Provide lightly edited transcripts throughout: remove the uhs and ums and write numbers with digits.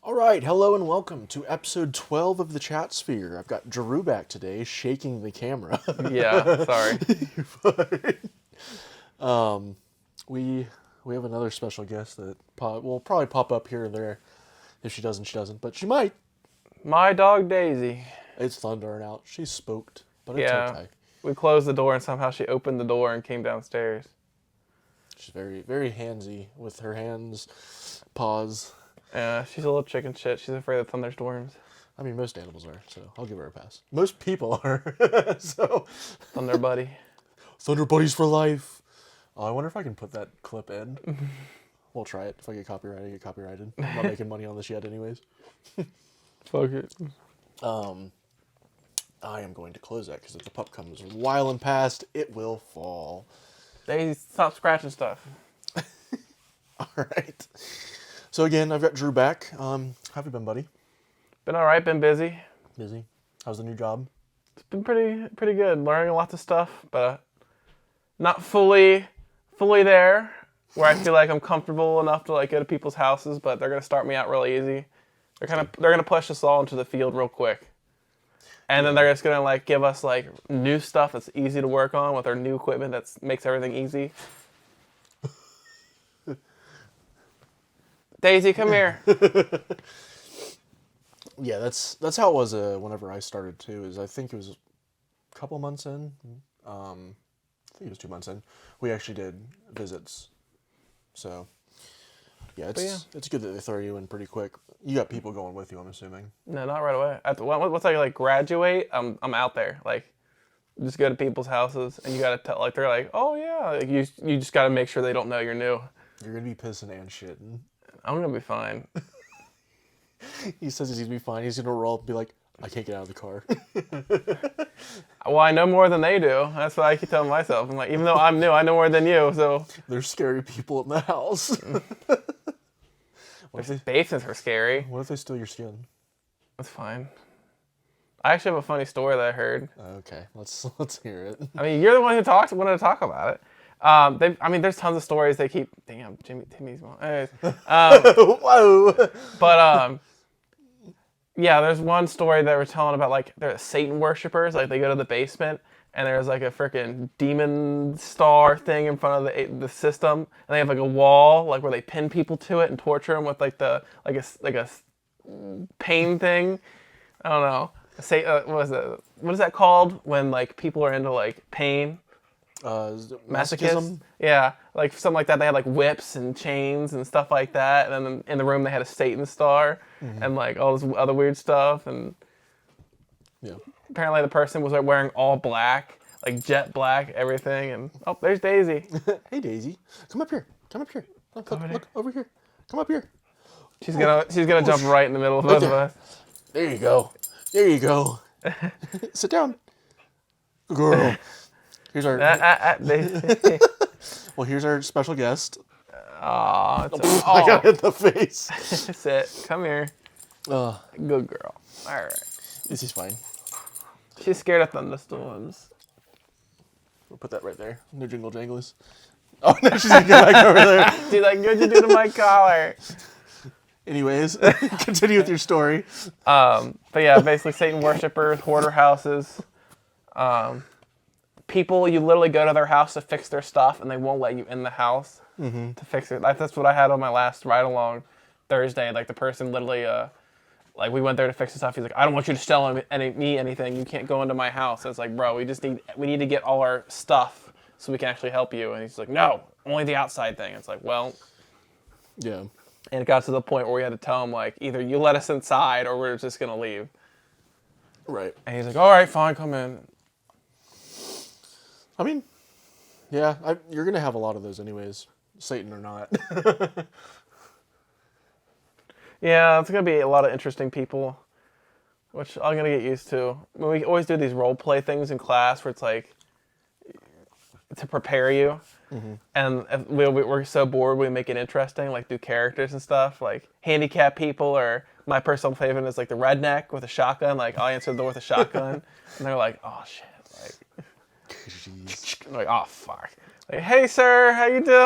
All right, hello and welcome to episode 12 of the Chat Sphere. I've got Drew back today, shaking the camera. Yeah, sorry. We have another special guest that will probably pop up here or there. If she doesn't, she doesn't, but she might. My dog Daisy. It's thundering out. She's spooked, but it's Yeah. okay. We closed the door and somehow she opened the door and came downstairs. She's very, very handsy with her hands, paws. Yeah, she's a little chicken shit. She's afraid of thunderstorms. I mean, most animals are, so I'll give her a pass. Most people are, so. Thunder buddy. Thunder Buddies for life. Oh, I wonder if I can put that clip in. We'll try it. If I get copyrighted, I get copyrighted. I'm not making money on this yet anyways. Fuck it. I am going to close that because if the pup comes whiling past, it will fall. Daisy, stop scratching stuff. All right. So again, I've got Drew back. How have you been, buddy? Been alright, been busy. Busy? How's the new job? It's been pretty good. Learning lots of stuff, but not fully there where I feel like I'm comfortable enough to like go to people's houses, but they're gonna start me out really easy. They're gonna push us all into the field real quick. And then they're just gonna like give us like new stuff that's easy to work on with our new equipment that makes everything easy. Daisy, come here. Yeah, that's how it was whenever I started too. I think it was a couple months in. I think it was 2 months in. We actually did visits. So yeah, it's good that they throw you in pretty quick. You got people going with you, I'm assuming. No, not right away. Once I like graduate, I'm out there. Like, just go to people's houses, and you gotta tell. Like, they're like, oh yeah. Like, you just gotta make sure they don't know you're new. You're gonna be pissing and shitting. I'm gonna be fine. He says he's gonna be fine. He's gonna roll up and be like, I can't get out of the car. Well, I know more than they do. That's what I keep telling myself. I'm like, even though I'm new, I know more than you. So There's scary people in the house. their basements are scary. What if they steal your skin? That's fine. I actually have a funny story that I heard. Okay, let's hear it. I mean, you're the one who wanted to talk about it. There's tons of stories they keep. Damn, Timmy's mom. Anyways, Whoa! but yeah, there's one story that we're telling about like they're Satan worshippers. Like they go to the basement and there's like a freaking demon star thing in front of the system, and they have like a wall like where they pin people to it and torture them with like a pain thing. I don't know. What is that called when like people are into like pain? Masochism? Yeah, like something like that. They had like whips and chains and stuff like that. And then in the room they had a Satan star and like all this other weird stuff. And Yeah. apparently the person was like wearing all black, like jet black, everything. And oh, there's Daisy. Hey Daisy, come up here. Come up here. Look Over there. over here. Come up here. She's gonna jump right in the middle of both of us. There you go. There you go. Sit down. Good girl. Here's our here's our special guest. Aw, I got hit in the face. Sit. Come here. Good girl. All right. This is fine. She's scared of thunderstorms. We'll put that right there. No jingle janglers. Oh no, she's gonna get back over there. She's like, what'd you do to my collar? Anyways, continue with your story. But yeah, basically Satan worshippers, hoarder houses. People, you literally go to their house to fix their stuff, and they won't let you in the house to fix it. That's what I had on my last ride along Thursday. Like the person literally, like we went there to fix the stuff. He's like, I don't want you to sell me anything. You can't go into my house. And it's like, bro, we need to get all our stuff so we can actually help you. And he's like, no, only the outside thing. It's like, well, Yeah. and it got to the point where we had to tell him like, either you let us inside or we're just gonna leave. Right. And he's like, all right, fine, come in. I mean, yeah, you're gonna have a lot of those anyways, Satan or not. Yeah, it's going to be a lot of interesting people, which I'm going to get used to. I mean, we always do these role play things in class where it's like to prepare you. And if we're so bored, we make it interesting, like do characters and stuff, like handicapped people, or my personal favorite is like the redneck with a shotgun. Like I'll answer the door with a shotgun, and they're like, oh shit. Like, I'm like, oh fuck. Like, hey sir, how you doing?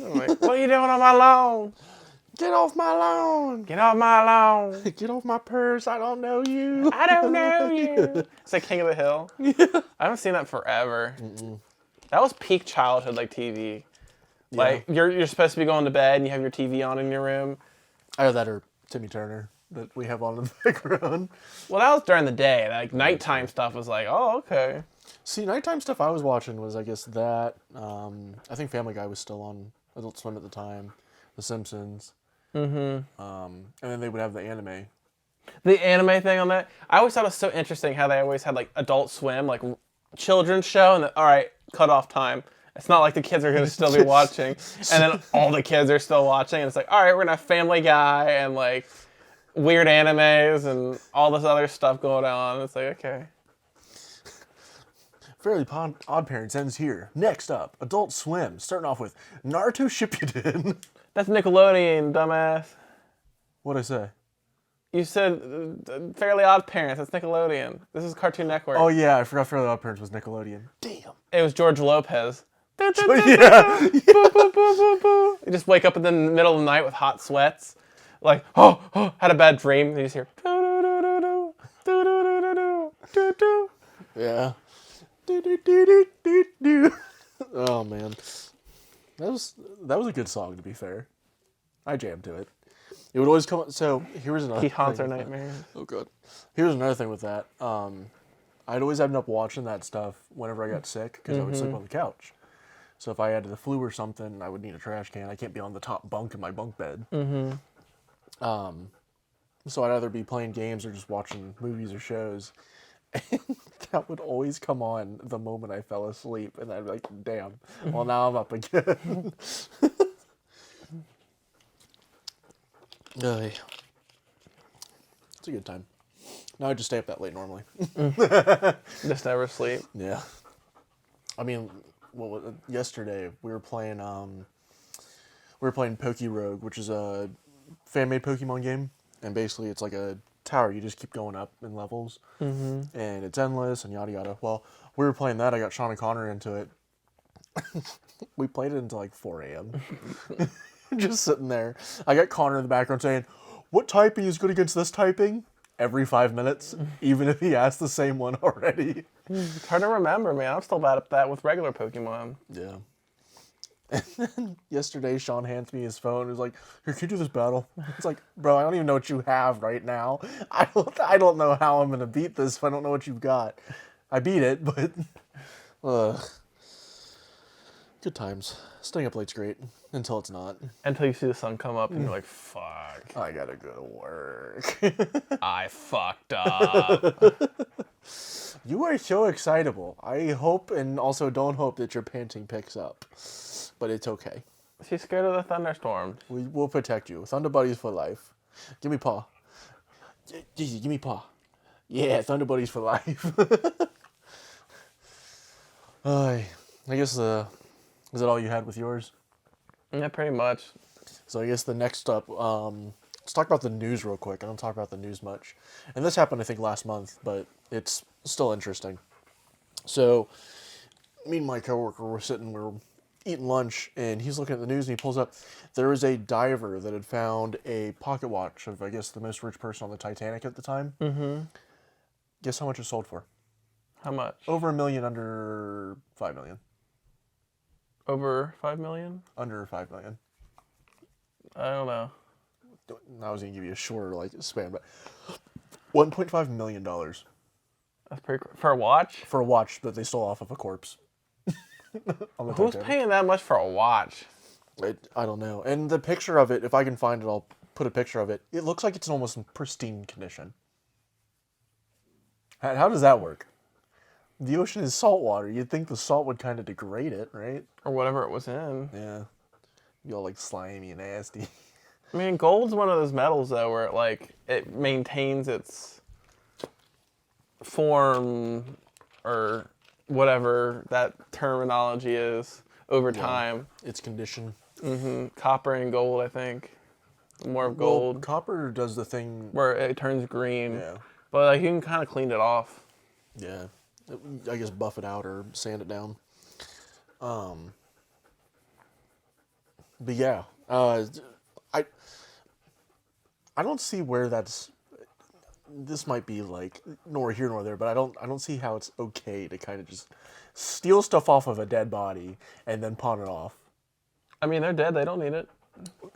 I'm like, what are you doing on my lawn? Get off my lawn. Get off my lawn. Get off my purse. I don't know you. I don't know you. It's like King of the Hill. I haven't seen that forever. That was peak childhood, like TV. Like you're supposed to be going to bed and you have your TV on in your room. Either that or Timmy Turner that we have on in the background. Well, that was during the day. Like nighttime stuff was like, oh, okay. See, nighttime stuff I was watching was, I guess, that. I think Family Guy was still on Adult Swim at the time. The Simpsons. Mm-hmm. And then they would have the anime. The anime thing on that, I always thought it was so interesting how they always had like Adult Swim, like children's show, and then, all right, cut off time. It's not like the kids are going to still be watching, and then all the kids are still watching, and it's like, all right, we're going to have Family Guy and like weird animes and all this other stuff going on. It's like, okay. Fairly Odd Parents ends here. Next up, Adult Swim, starting off with Naruto Shippuden. That's Nickelodeon, dumbass. What'd I say? You said Fairly Odd Parents. That's Nickelodeon. This is Cartoon Network. Oh yeah, I forgot Fairly Odd Parents was Nickelodeon. Damn. It was George Lopez. Yeah. Boo, boo, boo, boo, boo. You just wake up in the middle of the night with hot sweats. Like, oh, had a bad dream. And you just hear, do, do, do, do, do, do, do, do, do. Yeah. Do, do, do, do, do, do. Oh man. That was a good song, to be fair. I jammed to it. It would always come. So here's another. He haunts our thing. nightmares. Oh god. Here's another thing with that. I'd always end up watching that stuff whenever I got sick because I would sleep on the couch. So if I had the flu or something, I would need a trash can. I can't be on the top bunk in my bunk bed. So I'd either be playing games or just watching movies or shows. And that would always come on the moment I fell asleep. And I'd be like, damn, well, now I'm up again. It's a good time. Now I just stay up that late normally. Just never sleep. Yeah. I mean, yesterday we were playing Poke Rogue, which is a fan-made Pokemon game. And basically it's like a tower. You just keep going up in levels. And it's endless and yada yada. Well, we were playing that. I got Sean and Connor into it. We played it until like 4 a.m. Just sitting there. I got Connor in the background saying, what typing is good against this typing? Every 5 minutes, even if he asked the same one already. It's hard to remember, man. I'm still bad at that with regular Pokemon. Yeah. And then yesterday, Sean hands me his phone and was like, here, can you do this battle? It's like, bro, I don't even know what you have right now. I don't know how I'm going to beat this if I don't know what you've got. I beat it, but... Good times. Staying up late's great. Until it's not. Until you see the sun come up and you're like, fuck. I gotta go to work. I fucked up. You are so excitable. I hope and also don't hope that your panting picks up. But it's okay. She's scared of the thunderstorm. We will protect you. Thunder Buddies for life. Give me paw. Jeezy, give me paw. Yeah, Thunder Buddies for life. I guess, is that all you had with yours? Yeah, pretty much. So I guess the next up, let's talk about the news real quick. I don't talk about the news much. And this happened, I think, last month, but it's still interesting. So me and my coworker were eating lunch, and he's looking at the news, and he pulls up, there was a diver that had found a pocket watch of, I guess, the most rich person on the Titanic at the time. Mm-hmm. Guess how much it sold for? How much? Over $1 million, under $5 million. Over 5 million? Under $5 million. I don't know. I was gonna give you a shorter span, but $1.5 million That's pretty for a watch. for a watch that they stole off of a corpse. On the Who's Titanic. paying that much for a watch? I don't know. And the picture of it, if I can find it, I'll put a picture of it. It looks like it's in almost pristine condition. How does that work? The ocean is salt water. You'd think the salt would kind of degrade it, right? Or whatever it was in. Yeah. Be all slimy and nasty. I mean, gold's one of those metals though, where it maintains its form or whatever that terminology is over time. Its condition. Copper and gold, I think. More of gold, Well, copper does the thing. where it turns green. Yeah. But you can kind of clean it off. Yeah. I guess buff it out or sand it down. But yeah, I don't see where that's. This might be like nor here nor there, but I don't see how it's okay to kind of just steal stuff off of a dead body and then pawn it off. I mean, they're dead. They don't need it.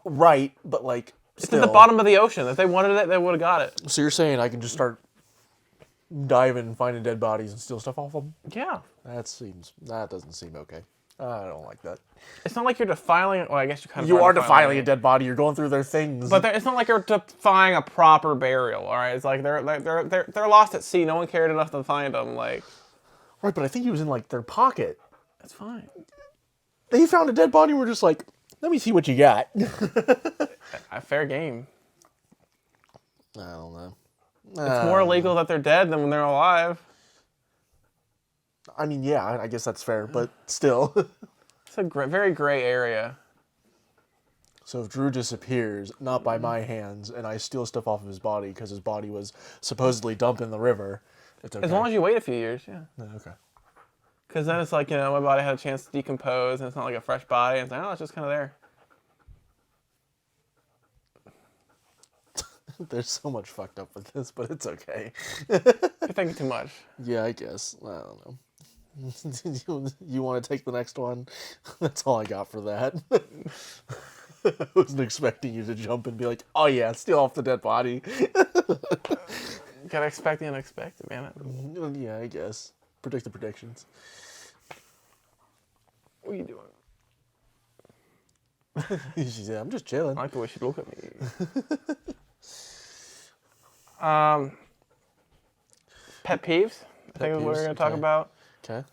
Right, but like It's still. at the bottom of the ocean. If they wanted it, they would have got it. So you're saying I can just start diving and finding dead bodies and steal stuff off them? Yeah. That doesn't seem okay. I don't like that. It's not like you're defiling. Well, I guess you kind of. You are defiling a dead body. You're going through their things. But it's not like you're defying a proper burial. All right. It's like they're lost at sea. No one cared enough to find them. Like. Right, but I think he was in like their pocket. That's fine. They found a dead body and were just like, let me see what you got. A fair game. I don't know. It's more illegal that they're dead than when they're alive. I mean, yeah, I guess that's fair, but still. It's a very gray area. So if Drew disappears, not by my hands, and I steal stuff off of his body because his body was supposedly dumped in the river, it's okay. As long as you wait a few years, yeah. Okay. Because then it's like, my body had a chance to decompose, and it's not like a fresh body. And it's like, oh, it's just kind of there. There's so much fucked up with this, but it's okay. You're thinking too much. Yeah, I guess. I don't know. You want to take the next one? That's all I got for that. I wasn't expecting you to jump and be like, oh yeah, steal off the dead body. Gotta expect the unexpected, man. Yeah, I guess. Predict the predictions. What are you doing? She said, I'm just chilling. I like the way she look at me. Pet peeves? I think is what we're going to talk about. Okay.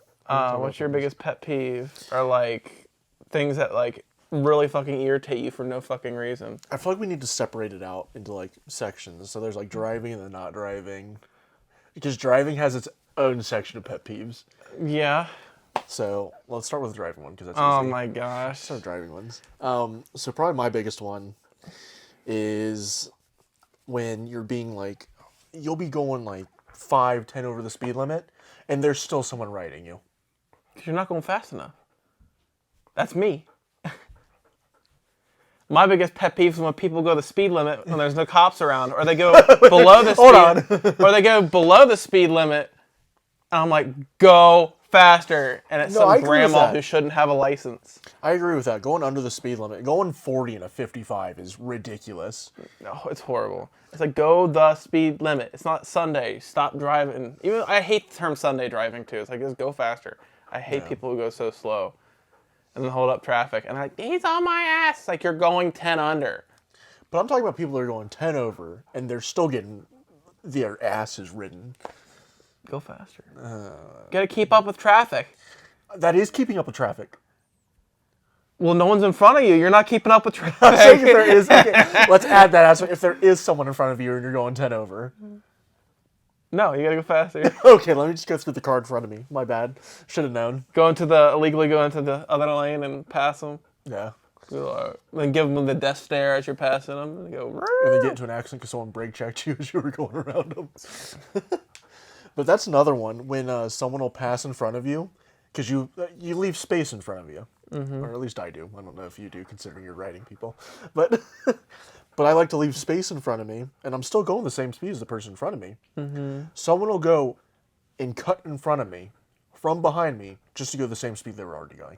What's your biggest pet peeve? Or like things that like really fucking irritate you for no fucking reason? I feel like we need to separate it out into like sections. So there's like driving and then not driving. Because driving has its own section of pet peeves. Yeah. So let's start with the driving one because that's Oh easy. my gosh. Start driving ones. So probably my biggest one is when you're being like, you'll be going like 5, 10 over the speed limit, and there's still someone riding you. Because you're not going fast enough. That's me. My biggest pet peeve is when people go the speed limit when there's no cops around, or they go below the speed, or they go below the speed limit, and I'm like, go faster, and it's No, I some agree with grandma that. who shouldn't have a license. I agree with that. Going under the speed limit, going 40 in a 55 is ridiculous. No, it's horrible. It's like, go the speed limit. It's not Sunday. Stop driving. Even I hate the term Sunday driving too. It's like, just go faster. I hate people who go so slow and then hold up traffic. And I'm like, he's on my ass. It's like, you're going 10 under. But I'm talking about people that are going 10 over, and they're still getting their asses ridden. Go faster. Gotta keep up with traffic. That is keeping up with traffic. Well, no one's in front of you. You're not keeping up with I'm saying if traffic. there is, okay, let's add that aspect. If there is someone in front of you and you're going 10 over. No, you gotta go faster. Okay, let me just go through the car in front of me. My bad. Should have known. Illegally go into the other lane and pass them. Yeah. Then give them the death stare as you're passing them. And go, And then get into an accident because someone brake checked you as you were going around them. But that's another one when someone will pass in front of you because you leave space in front of you, or at least I do. I don't know if you do, considering you're riding people, but but I like to leave space in front of me, and I'm still going the same speed as the person in front of me. Someone will go and cut in front of me from behind me just to go the same speed they were already going.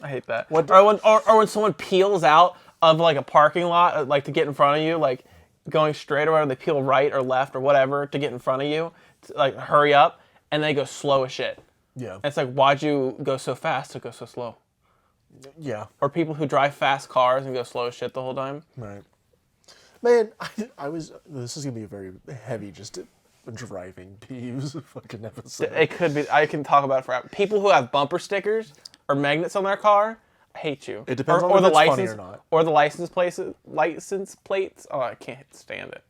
I hate that. What- Or when someone peels out of like a parking lot, like to get in front of you, like going straight or whatever, they peel right or left or whatever to get in front of you, to, like hurry up, and they go slow as shit. Yeah. And it's like, why'd you go so fast to go so slow? Yeah. Or people who drive fast cars and go slow as shit the whole time. Right. Man, I was. This is gonna be a very heavy, just driving peeves fucking episode. It could be. I can talk about it forever. People who have bumper stickers or magnets on their car, I hate you. It depends on or if the it's funny license or not. Or the license plates. Oh, I can't stand it.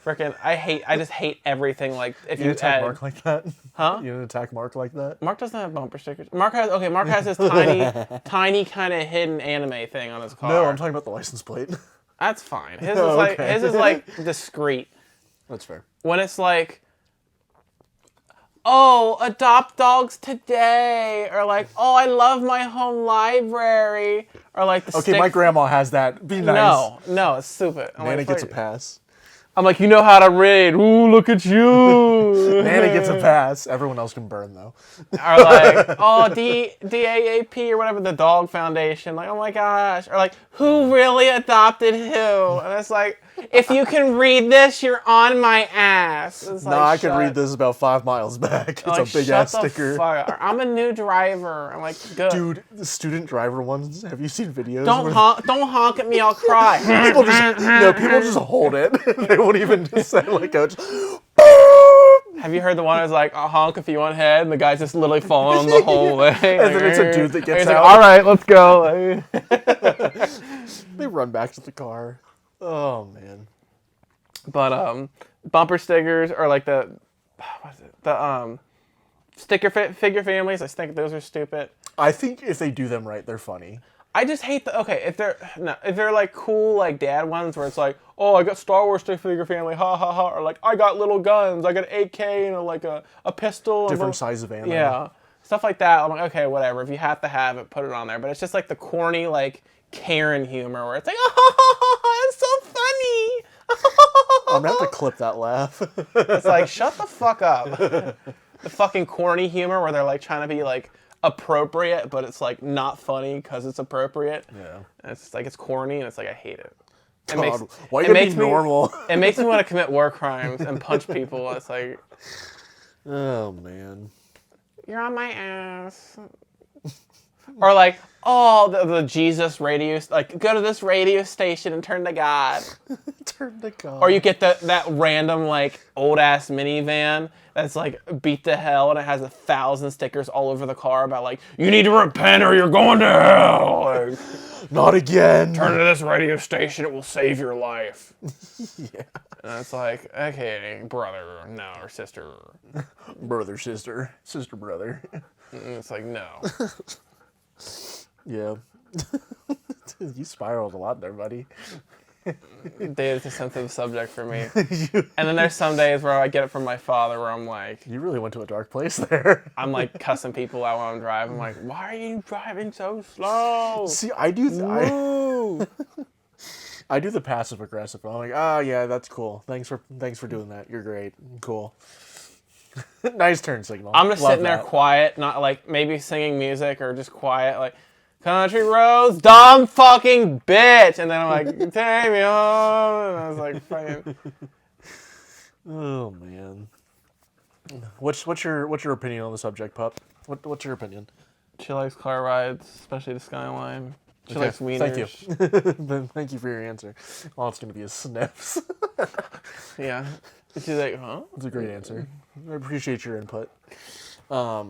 Frickin', I just hate everything. Like if You you attack add, Mark like that? Huh? You didn't attack Mark like that? Mark doesn't have bumper stickers. Mark has this tiny kind of hidden anime thing on his car. No, I'm talking about the license plate. That's fine. His Oh, is like okay. his is like discreet. That's fair. When it's like oh, adopt dogs today, or like, oh, I love my home library, or like the Okay, my grandma has that. Be nice. No, it's stupid. I'm Nana like, gets a fuck- pass. I'm like, you know how to read. Ooh, look at you. Nana gets a pass. Everyone else can burn though. Or like, oh, DAAP or whatever, the dog foundation. Like, oh my gosh. Or like, who really adopted who? And it's like, if you can read this, you're on my ass. It's Nah, like, I can read this about 5 miles back. It's like, a big shut ass the sticker. fuck up. I'm a new driver. I'm like, good. Dude, the student driver ones. Have you seen videos? Don't where honk at me. I'll cry. people just hold it. They won't even just say like, coach. Have you heard the one that's like, I'll honk if you want head, and the guy's just literally falling the whole way. And then it's a dude that gets like, out. all right, let's go. They run back to the car. Oh man. But bumper stickers or like the what is it? The figure families. I think those are stupid. I think if they do them right, they're funny. I just hate if they're like cool like dad ones where it's like, oh, I got Star Wars stick figure family, ha ha ha, or like I got little guns, I got an AK and like a pistol, Different size of ammo. yeah, stuff like that. I'm like, okay, whatever. If you have to have it, put it on there. But it's just like the corny like Karen humor where it's like, oh, it's so funny. I'm gonna have to clip that laugh. It's like, shut the fuck up. The fucking corny humor where they're like trying to be like appropriate, but it's like not funny because it's appropriate. Yeah. And it's just like it's corny, and it's like I hate it. It God, why it you gotta makes be normal? It makes me want to commit war crimes and punch people. It's like, Oh man. you're on my ass. Or like, oh, the Jesus radio, like go to this radio station and turn to God. Turn to God. Or you get that random like old ass minivan that's like beat to hell and it has 1,000 stickers all over the car about like, you need to repent or you're going to hell. Like, Not again. turn to this radio station, it will save your life. Yeah. And it's like, okay, brother, no, or sister. Brother, sister, brother. And it's like, no. Yeah. You spiraled a lot there, buddy. It's a sensitive subject for me. And then there's some days where I get it from my father where I'm like, You really went to a dark place there. I'm like cussing people out when I'm driving. I'm like, why are you driving so slow? See, I do. Woo! I do the passive aggressive. I'm like, oh yeah, that's cool. Thanks for doing that. You're great. Cool. Nice turn signal. I'm just Love sitting there that. quiet, not like maybe singing music or just quiet, like, country roads, dumb fucking bitch. And then I'm like, take me home. And I was like, fucking. Oh man. What's your opinion on the subject, pup? What's your opinion? She likes car rides, especially the Skyline. She Okay, likes wieners. Thank you. Then thank you for your answer. All it's gonna be is sniffs. Yeah. She's like, huh? That's a great answer. I appreciate your input. Yeah.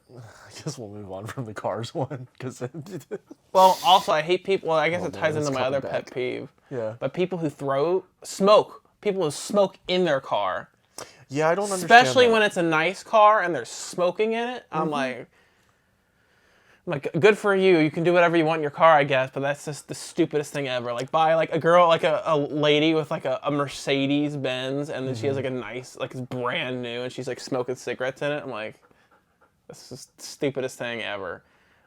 I guess we'll move on from the cars one because Well, also, I hate people. Well, I guess Oh, it ties man, into it's my other coming pet back. peeve. yeah. But people who throw smoke. People who smoke in their car. Yeah, I don't understand. Especially that. when it's a nice car and there's smoking in it. I'm like, good for you. You can do whatever you want in your car, I guess. But that's just the stupidest thing ever. Like, buy like a girl, like a lady with like a Mercedes Benz, and then she has like a nice, like it's brand new, and she's like smoking cigarettes in it. I'm like, this is the stupidest thing ever.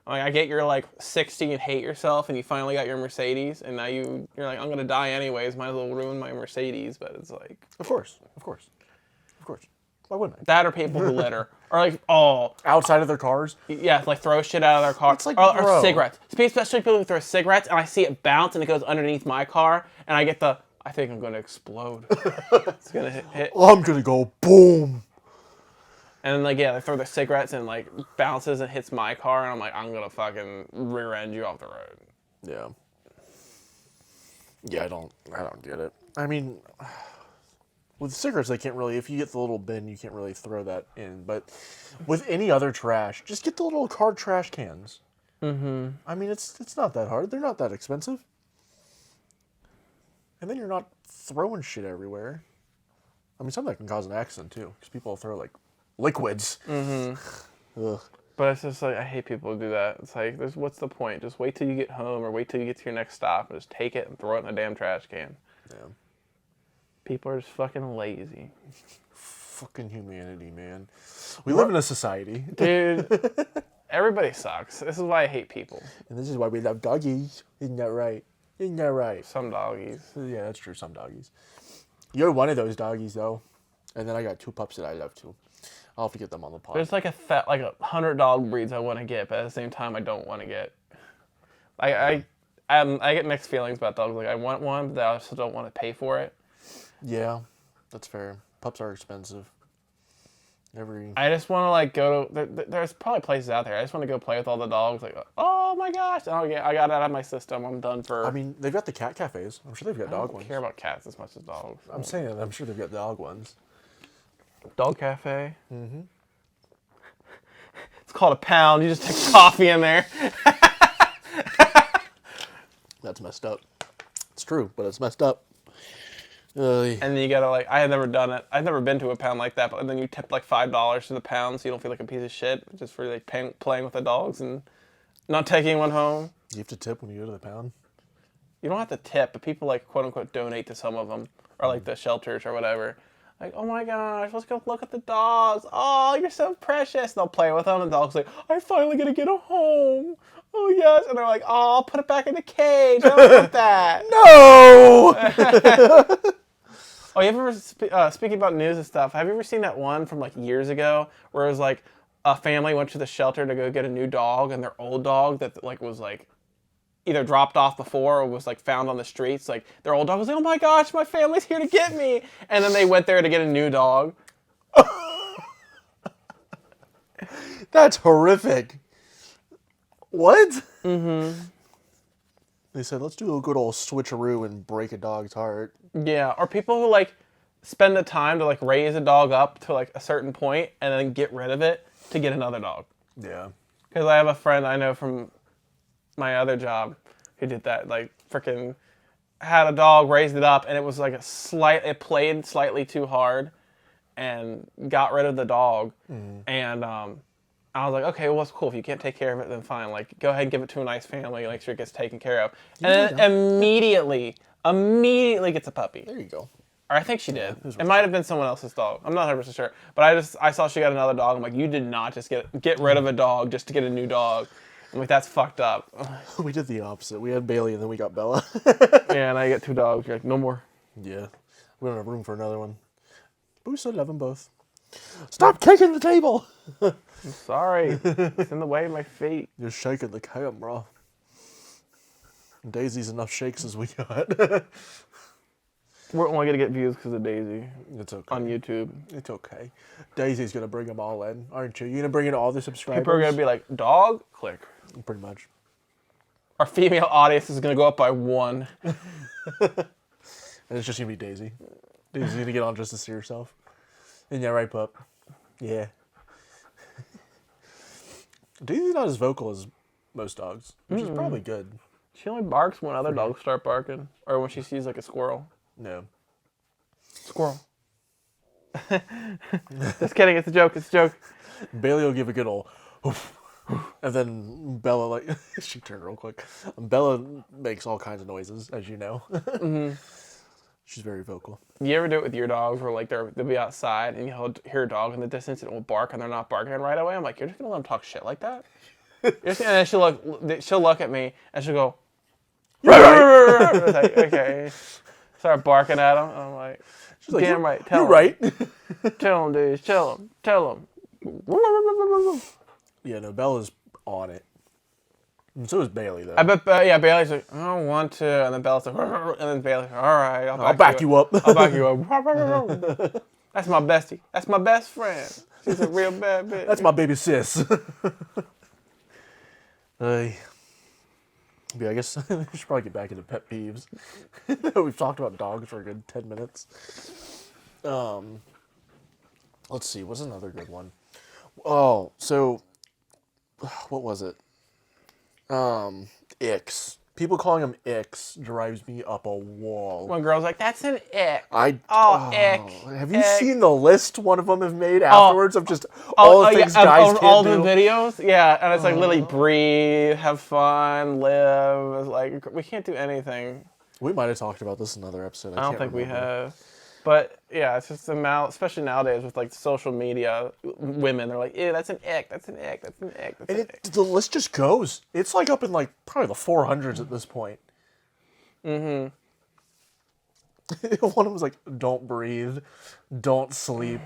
I'm like, I get you're like 60 and hate yourself, and you finally got your Mercedes, and now you're like, I'm gonna die anyways. Might as well ruin my Mercedes. But it's like, Of course. Why wouldn't I? that or people who litter. Or like, oh, Outside of their cars? yeah, like throw shit out of their car. It's like, or bro. cigarettes. Especially people who throw cigarettes, and I see it bounce, and it goes underneath my car, and I get I think I'm going to explode. It's going to hit. I'm gonna go boom. And then, like, yeah, they throw their cigarettes, and, like, bounces and hits my car, and I'm like, I'm going to fucking rear end you off the road. Yeah. Yeah, I don't get it. I mean, with cigarettes, they can't really. If you get the little bin, you can't really throw that in. But with any other trash, just get the little car trash cans. Mm-hmm. I mean, it's not that hard. They're not that expensive. And then you're not throwing shit everywhere. I mean, some of that can cause an accident too, because people throw like liquids. Mm-hmm. Ugh. But it's just like, I hate people who do that. It's like, what's the point? Just wait till you get home or wait till you get to your next stop and just take it and throw it in a damn trash can. Yeah. People are just fucking lazy. Fucking humanity, man. We live in a society. Dude, everybody sucks. This is why I hate people. And this is why we love doggies. Isn't that right? Isn't that right? Some doggies. Yeah, that's true. Some doggies. You're one of those doggies, though. And then I got 2 pups that I love, too. I'll have to get them on the pod. There's like a 100 dog breeds I want to get, but at the same time, I don't want to get. I get mixed feelings about dogs. Like, I want one, but I also don't want to pay for it. Yeah, that's fair. Pups are expensive. I just want to like go to. There's probably places out there. I just want to go play with all the dogs. Like, oh my gosh! Oh yeah, I got it out of my system. I'm done for. I mean, they've got the cat cafes. I'm sure they've got I dog don't ones. care about cats as much as dogs. I'm saying that. I'm sure they've got dog ones. Dog cafe. Mm-hmm. It's called a pound. You just take coffee in there. That's messed up. It's true, but it's messed up. And then you gotta like, I have never done it. I've never been to a pound like that, but then you tip like $5 to the pound, so you don't feel like a piece of shit just for like playing with the dogs and not taking one home. You have to tip when you go to the pound. You don't have to tip, but people like quote unquote donate to some of them, or like the shelters or whatever. Like, oh my gosh, let's go look at the dogs. Oh, you're so precious. They'll play with them, and the dog's like, I'm finally gonna get a home. Oh yes, and they're like, oh, I'll put it back in the cage. I don't want that. No. Oh, you ever speaking about news and stuff? Have you ever seen that one from like years ago where it was like a family went to the shelter to go get a new dog, and their old dog that like was like either dropped off before or was like found on the streets. Like their old dog was like, oh my gosh, my family's here to get me, and then they went there to get a new dog. That's horrific. What? Mm-hmm. They said, let's do a good old switcheroo and break a dog's heart. Yeah, or people who like spend the time to like raise a dog up to like a certain point and then get rid of it to get another dog. Yeah. Because I have a friend I know from my other job who did that. Like freaking had a dog, raised it up, and it was like it played slightly too hard, and got rid of the dog. Mm. And I was like, okay, well, it's cool. If you can't take care of it, then fine. Like, go ahead and give it to a nice family. Make sure it gets taken care of. And then immediately gets a puppy. There you go. Or I think she did. It might have been someone else's dog. I'm not 100% sure. But I saw she got another dog. I'm like, you did not just get rid of a dog just to get a new dog. I'm like, that's fucked up. We did the opposite. We had Bailey and then we got Bella. Yeah, and I get 2 dogs. You're like, no more. Yeah. We don't have room for another one. But we still love them both. Stop kicking the table! I'm sorry. It's in the way of my feet. You're shaking the camera. Daisy's enough shakes as we got. We're only going to get views because of Daisy. It's okay. On YouTube. It's okay. Daisy's going to bring them all in, aren't you? You're going to bring in all the subscribers? People are going to be like, dog? Click. Pretty much. Our female audience is going to go up by 1. And it's just going to be Daisy. Daisy's going to get on just to see herself. Isn't that right, pup? Yeah. Daisy's not as vocal as most dogs, which is probably good. She only barks when other dogs start barking. Or when she sees like a squirrel. No. Squirrel. Just kidding, it's a joke, Bailey will give a good old oof. And then Bella, like, she turned real quick. Bella makes all kinds of noises, as you know. Mm-hmm. She's very vocal. You ever do it with your dogs where like they'll be outside and you'll hear a dog in the distance and it will bark and they're not barking right away? I'm like, you're just going to let them talk shit like that? And then she'll look at me and she'll go, like, okay. Start barking at him. And I'm like, she's like, damn right. You're right. Tell him, dude. Tell him. Yeah, no, Bella's on it. And so is Bailey, though. I bet, Bailey's like, I don't want to. And then Bella's like, and then Bailey's like, all right, I'll back you up. I'll back you up. That's my bestie. That's my best friend. She's a real bad bitch. That's my baby sis. Yeah, I guess we should probably get back into pet peeves. We've talked about dogs for a good 10 minutes. Let's see, what's another good one? Oh, so, what was it? Icks. People calling them icks drives me up a wall. One girl's like, that's an ick. Ick. Have you ick. seen the list one of them have made afterwards of just all the things guys can't all do? the videos? Yeah, and it's like literally breathe, have fun, live. It's like, we can't do anything. We might have talked about this in another episode. I don't think we have. But yeah, it's just the amount, especially nowadays with like social media, women, they're like, ew, that's an ick, that's an ick, that's an ick, that's And an ick. the list just goes. It's like up in like probably the 400s at this point. Mm-hmm. One of them was like, don't breathe, don't sleep,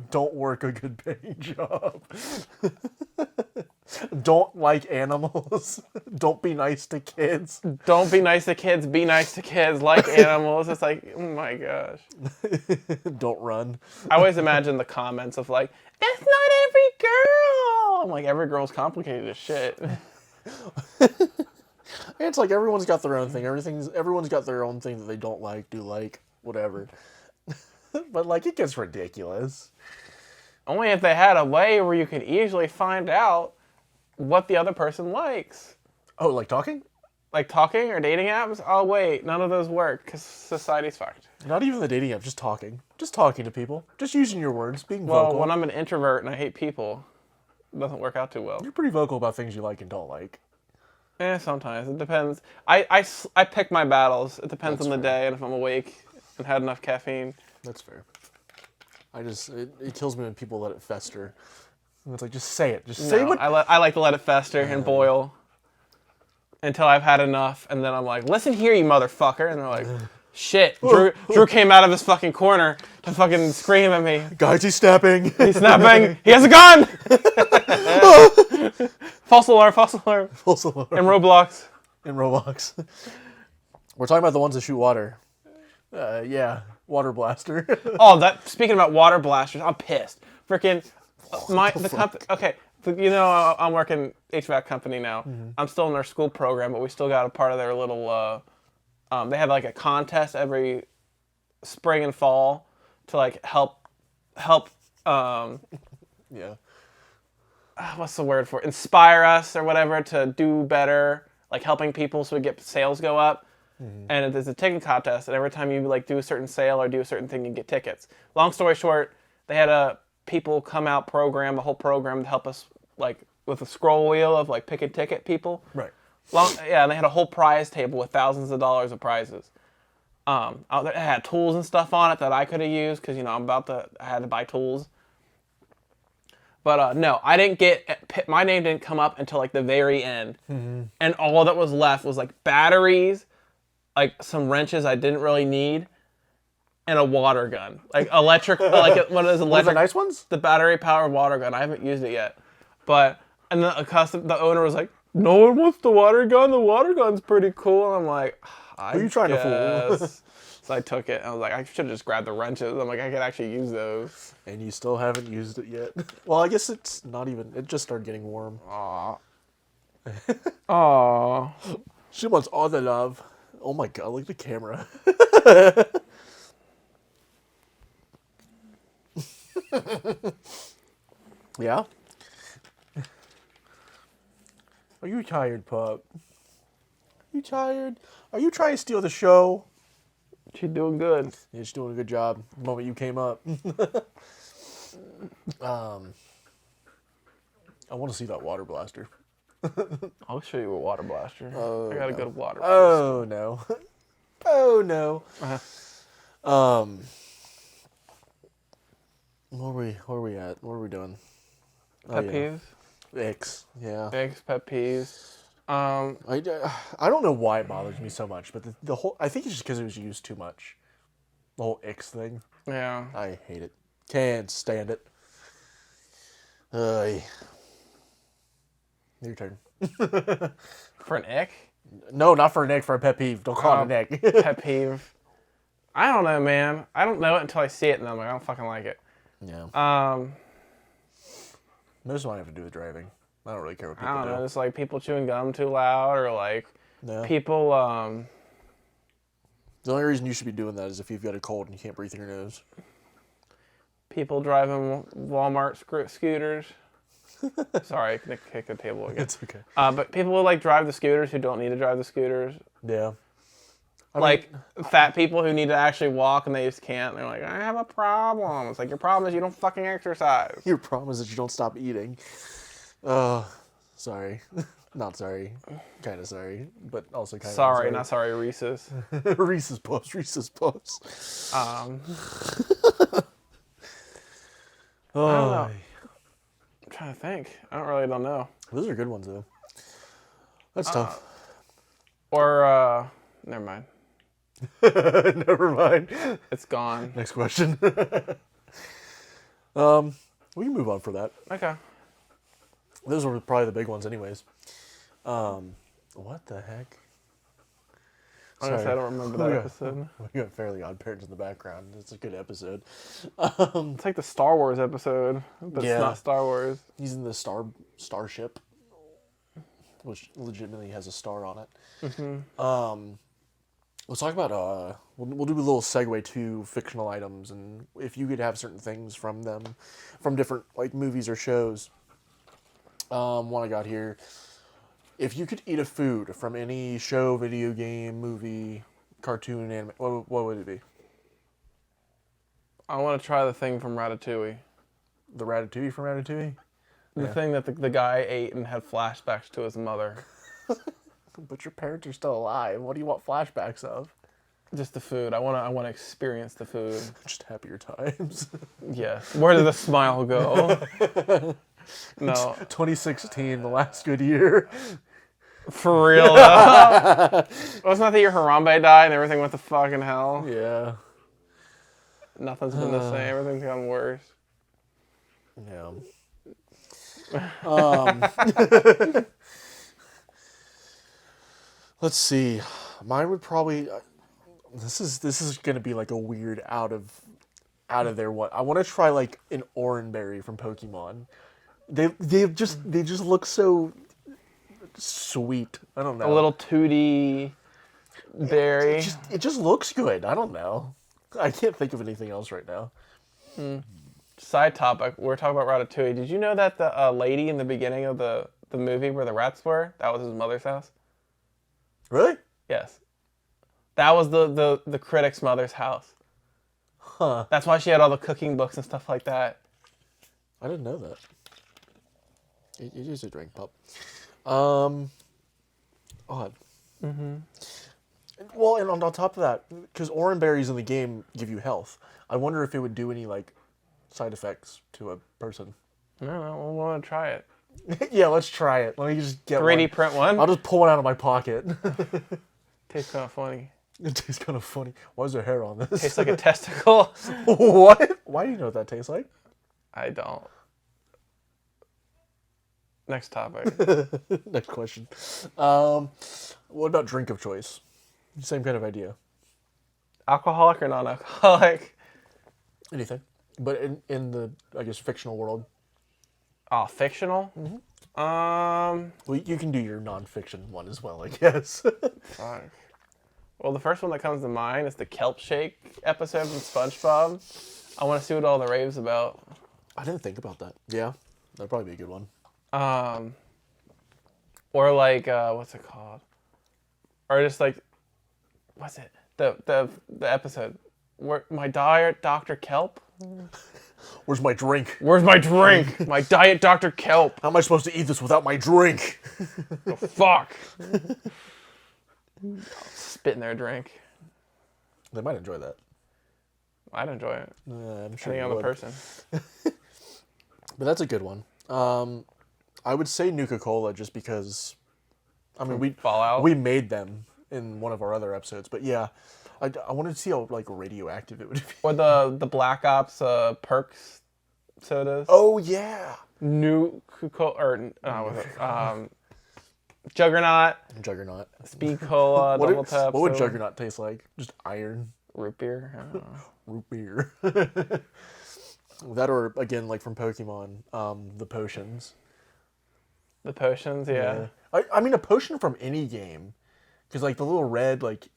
don't work a good paying job, don't like animals, don't be nice to kids. Don't be nice to kids, be nice to kids, like animals. It's like, oh my gosh. Don't run. I always imagine the comments of like, that's not every girl. I'm like, every girl's complicated as shit. It's like everyone's got their own thing. Everyone's got their own thing that they don't like, do like, whatever. But like it gets ridiculous. Only if they had a way where you could easily find out what the other person likes. Oh, like talking? Like talking or dating apps? Oh wait, none of those work because society's fucked. Not even the dating app, just talking. Just talking to people. Just using your words, being Well, vocal. when I'm an introvert and I hate people, it doesn't work out too well. You're pretty vocal about things you like and don't like. Sometimes. It depends. I pick my battles. It depends That's on the fair. day and if I'm awake and had enough caffeine. That's fair. It kills me when people let it fester. And it's like, just say it. Just say No, what. I like to let it fester and boil until I've had enough, and then I'm like, listen here, you motherfucker. And they're like, shit. Drew came out of his fucking corner to fucking scream at me. Guys, he's snapping. He's snapping. He has a gun! False alarm, false alarm. False alarm. And Roblox. In Roblox. We're talking about the ones that shoot water. Yeah, water blaster. Oh, speaking about water blasters, I'm pissed. Freaking the company. Okay, I'm working HVAC company now. I'm still in their school program, but we still got a part of their little. They have like a contest every spring and fall to like help. Yeah. What's the word for it? Inspire us or whatever to do better, like helping people so we get sales go up. And there's a ticket contest, and every time you like do a certain sale or do a certain thing, you get tickets. Long story short, they had a people come out program, a whole program to help us like with a scroll wheel of like pick a ticket people. Right. And they had a whole prize table with thousands of dollars of prizes. It had tools and stuff on it that I could have used because I had to buy tools. But no, I didn't my name didn't come up until like the very end, and all that was left was like batteries, like some wrenches I didn't really need, and a water gun, like electric, like one of those What are the electric, nice ones? the battery powered water gun. I haven't used it yet, and the owner was like, "No one wants the water gun. The water gun's pretty cool." And I'm like, "Are you trying to fool?" So I took it. And I was like, I should have just grabbed the wrenches. I'm like, I could actually use those. And you still haven't used it yet. Well, I guess it's not even. It just started getting warm. Aww. Aww. She wants all the love. Oh my god, look at the camera. Yeah? Are you tired, pup? You tired? Are you trying to steal the show? She's doing good. Yeah, she's doing a good job. The moment you came up. I want to see that water blaster. I'll show you a water blaster. I got a good water blaster. Oh no. Oh no. Where are we at? What are we doing? Pet peeves? Icks. Yeah. Icks, pet peeves. I don't know why it bothers me so much, but the whole, I think it's just because it was used too much. The whole icks thing. Yeah. I hate it. Can't stand it. Your turn. For an ick? No, not for an ick, for a pet peeve. Don't call it an ick. Pet peeve. I don't know, man. I don't know it until I see it, and I'm like, I don't fucking like it. Yeah. Most of mine have to do with driving. I don't really care what people I don't do. know, just like people chewing gum too loud, or like No. people, The only reason you should be doing that is if you've got a cold and you can't breathe through your nose. people driving Walmart scooters. Sorry, I kicked the table again. It's okay. But people will like drive the scooters who don't need to drive the scooters. Yeah. Like fat people who need to actually walk and they just can't. They're like, I have a problem. It's like, your problem is you don't fucking exercise. Your problem is that you don't stop eating. Sorry. Not sorry. Kind of sorry, but also kind of Sorry, not sorry, Reese's. Reese's Puffs. Reese's Puffs. I Oh, don't know. I'm trying to think. I don't know. those are good ones though. That's tough. Or never mind. Never mind. It's gone. Next question. We can move on for that. Okay. Those were probably the big ones, anyways. What the heck? Honestly, I don't remember that Yeah. episode. We got Fairly Odd Parents in the background. It's a good episode. It's like the Star Wars episode, but Yeah. it's not Star Wars. He's in the starship, which legitimately has a star on it. Let's talk about we'll do a little segue to fictional items, and if you could have certain things from them, from different like movies or shows. One I got here. If you could eat a food from any show, video game, movie, cartoon, anime, what would it be? I want to try the thing from Ratatouille. The Ratatouille from Ratatouille? The thing that the guy ate and had flashbacks to his mother. But your parents are still alive. What do you want flashbacks of? Just the food. I want to experience the food. Just happier times. Yes. Where did the smile go? No. 2016, the last good year. For real, though. Wasn't that the year Harambe died and everything went to fucking hell? Yeah. Nothing's been the same. Everything's gotten worse. Yeah. Let's see. Mine would probably. This is gonna be like a weird out of there one. I want to try like an Oranberry from Pokemon. They just look so sweet. I don't know. A little 2D berry. It just looks good. I don't know. I can't think of anything else right now. Side topic. We're talking about Ratatouille. Did you know that the lady in the beginning of the movie where the rats were, that was his mother's house? Really? Yes. That was the critic's mother's house. Huh. That's why she had all the cooking books and stuff like that. I didn't know that. It is a drink pup. Odd. Mm-hmm. Well, and on top of that, because orange berries in the game give you health, I wonder if it would do any like side effects to a person. I don't know. We want to try it. Yeah, let's try it. Let me just get 3D one. print one. I'll just pull one out of my pocket. Tastes kind of funny. It tastes kind of funny. Why is there hair on this? Tastes like a testicle. What? Why do you know what that tastes like? I don't. Next topic. Next question. What about drink of choice? Same kind of idea. Alcoholic or non-alcoholic? Anything. But in the, I guess, fictional world. Oh, fictional? Mm-hmm. Well, you can do your non-fiction one as well, I guess. Fuck. Well, the first one that comes to mind is the Kelp Shake episode from SpongeBob. I want to see what all the rave's about. I didn't think about that. Yeah, that'd probably be a good one. Or like, what's it called? Or just like, what's it? The episode. Where my diet, Dr. Kelp? Where's my drink? Where's my drink? My diet, Dr. Kelp. How am I supposed to eat this without my drink? Oh, fuck. Spit in their drink. They might enjoy that. I'd enjoy it. I'm sure Depending you on the would. person. But that's a good one. I would say Nuka-Cola just because, I mean, Fallout? we made them in one of our other episodes. But yeah, I wanted to see how like radioactive it would be. Or the Black Ops Perks sodas. Oh yeah. Nuka-Cola, or what was it? Juggernaut, Juggernaut. Speed Cola, Double Tap. What would soda. Juggernaut taste like? Just iron, Root beer? I don't know. root beer. That or again like from Pokemon, the potions. The potions, yeah. I mean a potion from any game, because like the little red like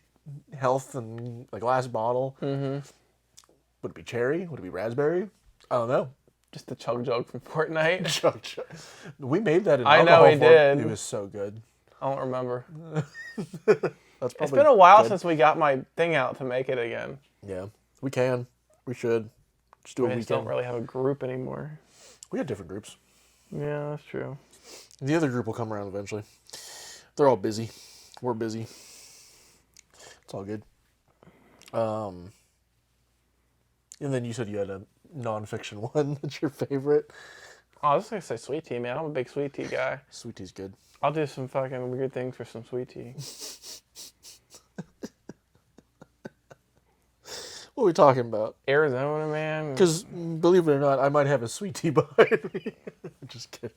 health and like glass bottle. Mm-hmm. Would it be cherry? Would it be raspberry? I don't know. Just the Chug Jug from Fortnite. We made that in I know alcohol we form. did. It was so good. I don't remember. That's probably It's been a while good. since we got my thing out to make it again. Yeah, we can. We should. Just do a We just weekend. don't really have a group anymore. We had different groups. Yeah, that's true. The other group will come around eventually. They're all busy. We're busy. It's all good. And then you said you had a nonfiction one. That's your favorite. Oh, I was gonna say sweet tea, man. I'm a big sweet tea guy. Sweet tea's good. I'll do some fucking weird things for some sweet tea. What are we talking about? Arizona, man. Because, believe it or not, I might have a sweet tea behind me. Just kidding.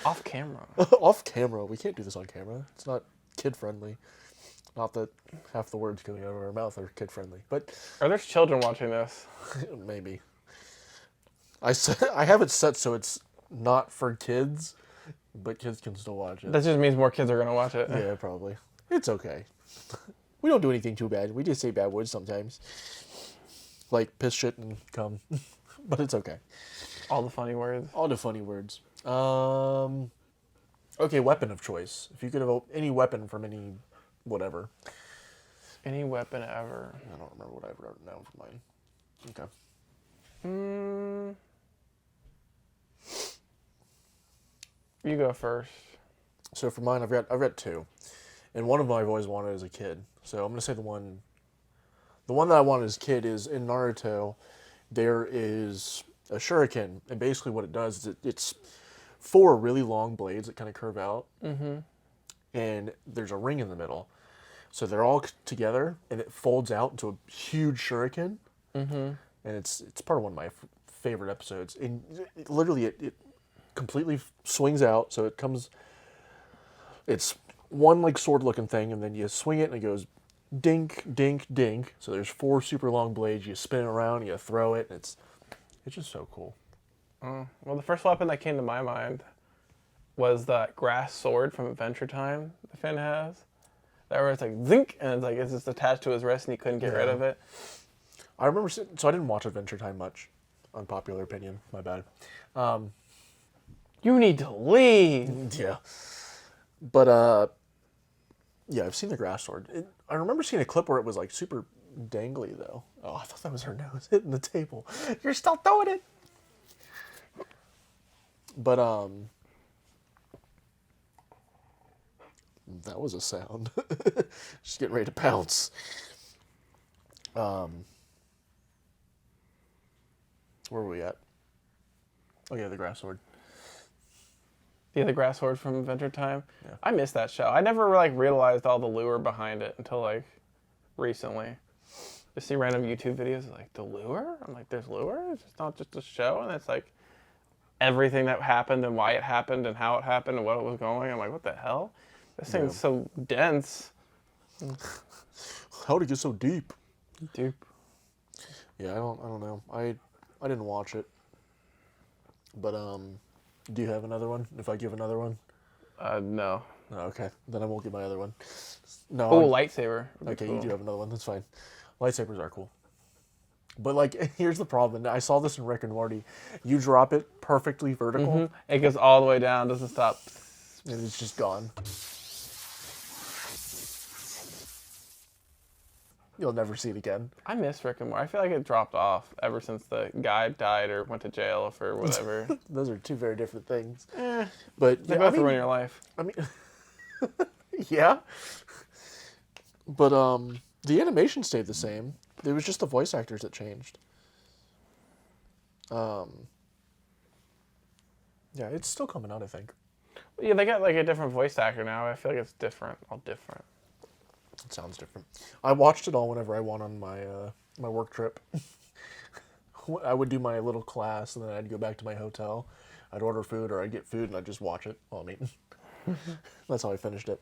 Off camera. Off camera. We can't do this on camera. It's not kid-friendly. Not that half the words coming out of our mouth are kid-friendly, but Are there children watching this? maybe. I have it set so it's not for kids, but kids can still watch it. That just means more kids are gonna watch it. Yeah, probably. It's okay. We don't do anything too bad. We just say bad words sometimes. Like piss, shit, and cum. But it's okay. All the funny words. All the funny words. Okay, weapon of choice. If you could have any weapon from any whatever. Any weapon ever. I don't remember what I wrote down for mine. Okay. You go first. So for mine, I've got two. And one of them I've always wanted as a kid. So I'm gonna say the one that I wanted as a kid is in Naruto. There is a shuriken, and basically what it does is it's four really long blades that kind of curve out, and there's a ring in the middle. So they're all together, and it folds out into a huge shuriken, and it's part of one of my favorite episodes. And literally, it completely swings out, so it's one like sword-looking thing, and then you swing it, and it goes dink, dink, dink. So there's four super long blades. You spin it around, you throw it, and it's just so cool. Well, the first weapon that came to my mind was that grass sword from Adventure Time that Finn has. That where it's like zink, and it's just attached to his wrist, and he couldn't get rid of it. I remember, so I didn't watch Adventure Time much. Unpopular opinion, my bad. You need to leave. Yeah. But, yeah, I've seen the grass sword. I remember seeing a clip where it was, like, super dangly, though. Oh, I thought that was her nose hitting the table. You're still throwing it! But, that was a sound. Just getting ready to pounce. Where were we at? Oh, yeah, the grass sword. Yeah, the grass sword from Adventure Time. Yeah. I missed that show. I never realized all the lure behind it until recently. Just see random YouTube videos like the lure. I'm like, there's lure. It's just not just a show, and it's like everything that happened and why it happened and how it happened and what it was going. I'm like, what the hell? This thing's so dense. How'd it get so deep? Deep. Yeah, I don't know. I didn't watch it. But do you have another one? If I give another one? No. Oh, okay. Then I won't give my other one. No. Oh, lightsaber. Okay, cool. you do have another one. That's fine. Lightsabers are cool. But like, here's the problem. I saw this in Rick and Morty. You drop it perfectly vertical, It goes all the way down, doesn't stop. and it's just gone. You'll never see it again. I miss Rick and Morty. I feel like it dropped off ever since the guy died or went to jail for whatever. Those are two very different things. They But yeah, both ruin your life. I mean, yeah. But the animation stayed the same. It was just the voice actors that changed. Yeah, it's still coming out, I think. Yeah, they got like a different voice actor now. I feel like it's different. All different. It sounds different. I watched it all whenever I went on my my work trip. I would do my little class, and then I'd go back to my hotel. I'd order food, or I'd get food, and I'd just watch it while I'm eating. That's how I finished it.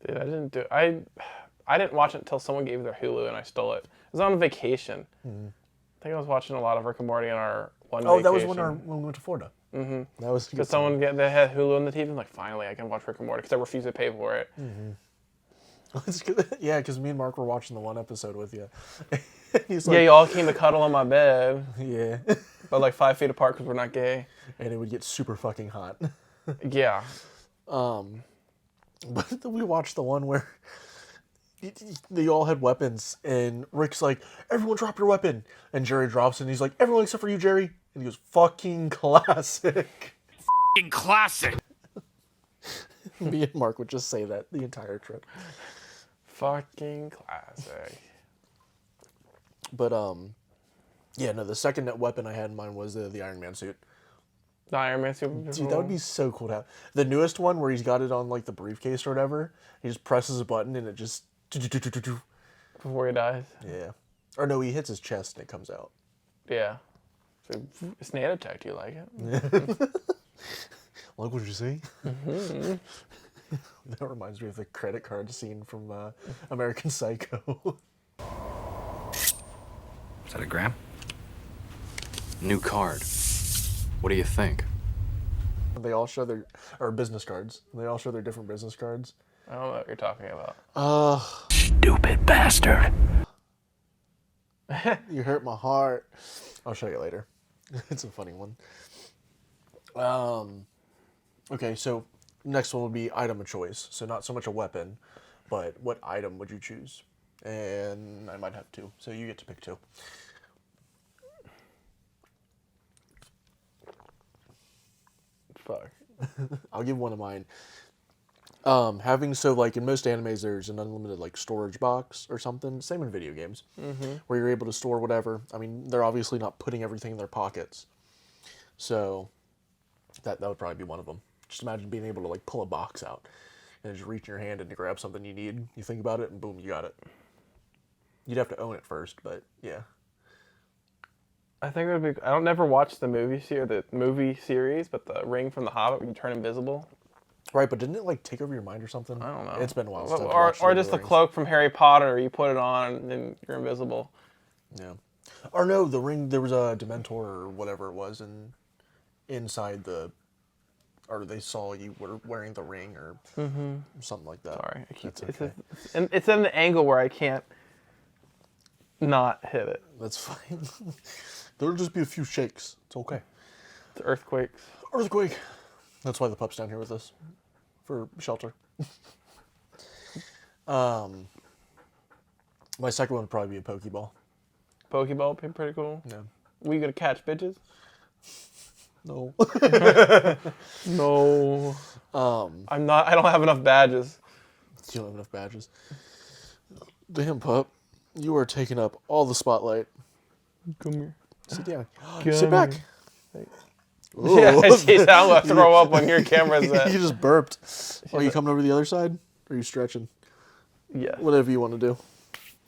Dude, I didn't watch it until someone gave me their Hulu and I stole it. I was on vacation. I think I was watching a lot of Rick and Morty on our one vacation. Oh, that was when we went to Florida. Mm-hmm. That was because they had Hulu on the TV. I'm like, finally, I can watch Rick and Morty because I refused to pay for it. Yeah, because me and Mark were watching the one episode with you. He's Yeah, you all came to cuddle on my bed, yeah, but like 5 feet apart because we're not gay. and it would get super fucking hot. Yeah. But we watched the one where they all had weapons, and Rick's like, "Everyone drop your weapon," and Jerry drops it, and he's like, "Everyone except for you, Jerry," and he goes, "Fucking classic." classic. Me and Mark would just say that the entire trip. Fucking classic. But yeah, no. The second weapon I had in mind was the Iron Man suit. The Iron Man suit. Dude, that would be so cool to have. The newest one where he's got it on like the briefcase or whatever. He just presses a button and it just. Before he dies. Yeah. Or no, he hits his chest and it comes out. Yeah. So it's nanotech. Do you like it? Like what you see? That reminds me of the credit card scene from American Psycho. Is that a gram? New card. What do you think? They all show their business cards. They all show their different business cards. I don't know what you're talking about. Stupid bastard. You hurt my heart. I'll show you later. It's a funny one. Okay, so next one would be item of choice. So not so much a weapon, but what item would you choose? And I might have two, so you get to pick two. Fuck. I'll give one of mine. Having like in most animes, there's an unlimited like storage box or something. Same in video games, where you're able to store whatever. I mean, they're obviously not putting everything in their pockets, so that would probably be one of them. Just imagine being able to like pull a box out and just reach in your hand and to grab something you need. You think about it, and boom, you got it. You'd have to own it first, but yeah. I think it would be. I don't never watch the movie series, but the ring from the Hobbit when you turn invisible. Right, but didn't it like take over your mind or something? I don't know. It's been a while since I've Or watched Lord of just the the Rings. cloak from Harry Potter. You put it on and then you're invisible. Yeah. Or no, the ring. There was a Dementor or whatever it was, and inside or they saw you were wearing the ring or something like that. Sorry, That's it's okay. and it's at an angle where I can't not hit it. That's fine. There'll just be a few shakes. It's okay. It's earthquakes. Earthquake. That's why the pup's down here with us for shelter. My second one would probably be a Pokeball. Pokeball would be pretty cool. No. Were you gonna catch bitches? No. No. I'm not. I don't have enough badges. You don't have enough badges. Damn, pup. You are taking up all the spotlight. Come here. Sit down. Come Sit back. here. Ooh. Yeah, she's I'm gonna throw up when your camera's You at. just burped. Are you coming over the other side? Or are you stretching? Yeah. Whatever you want to do.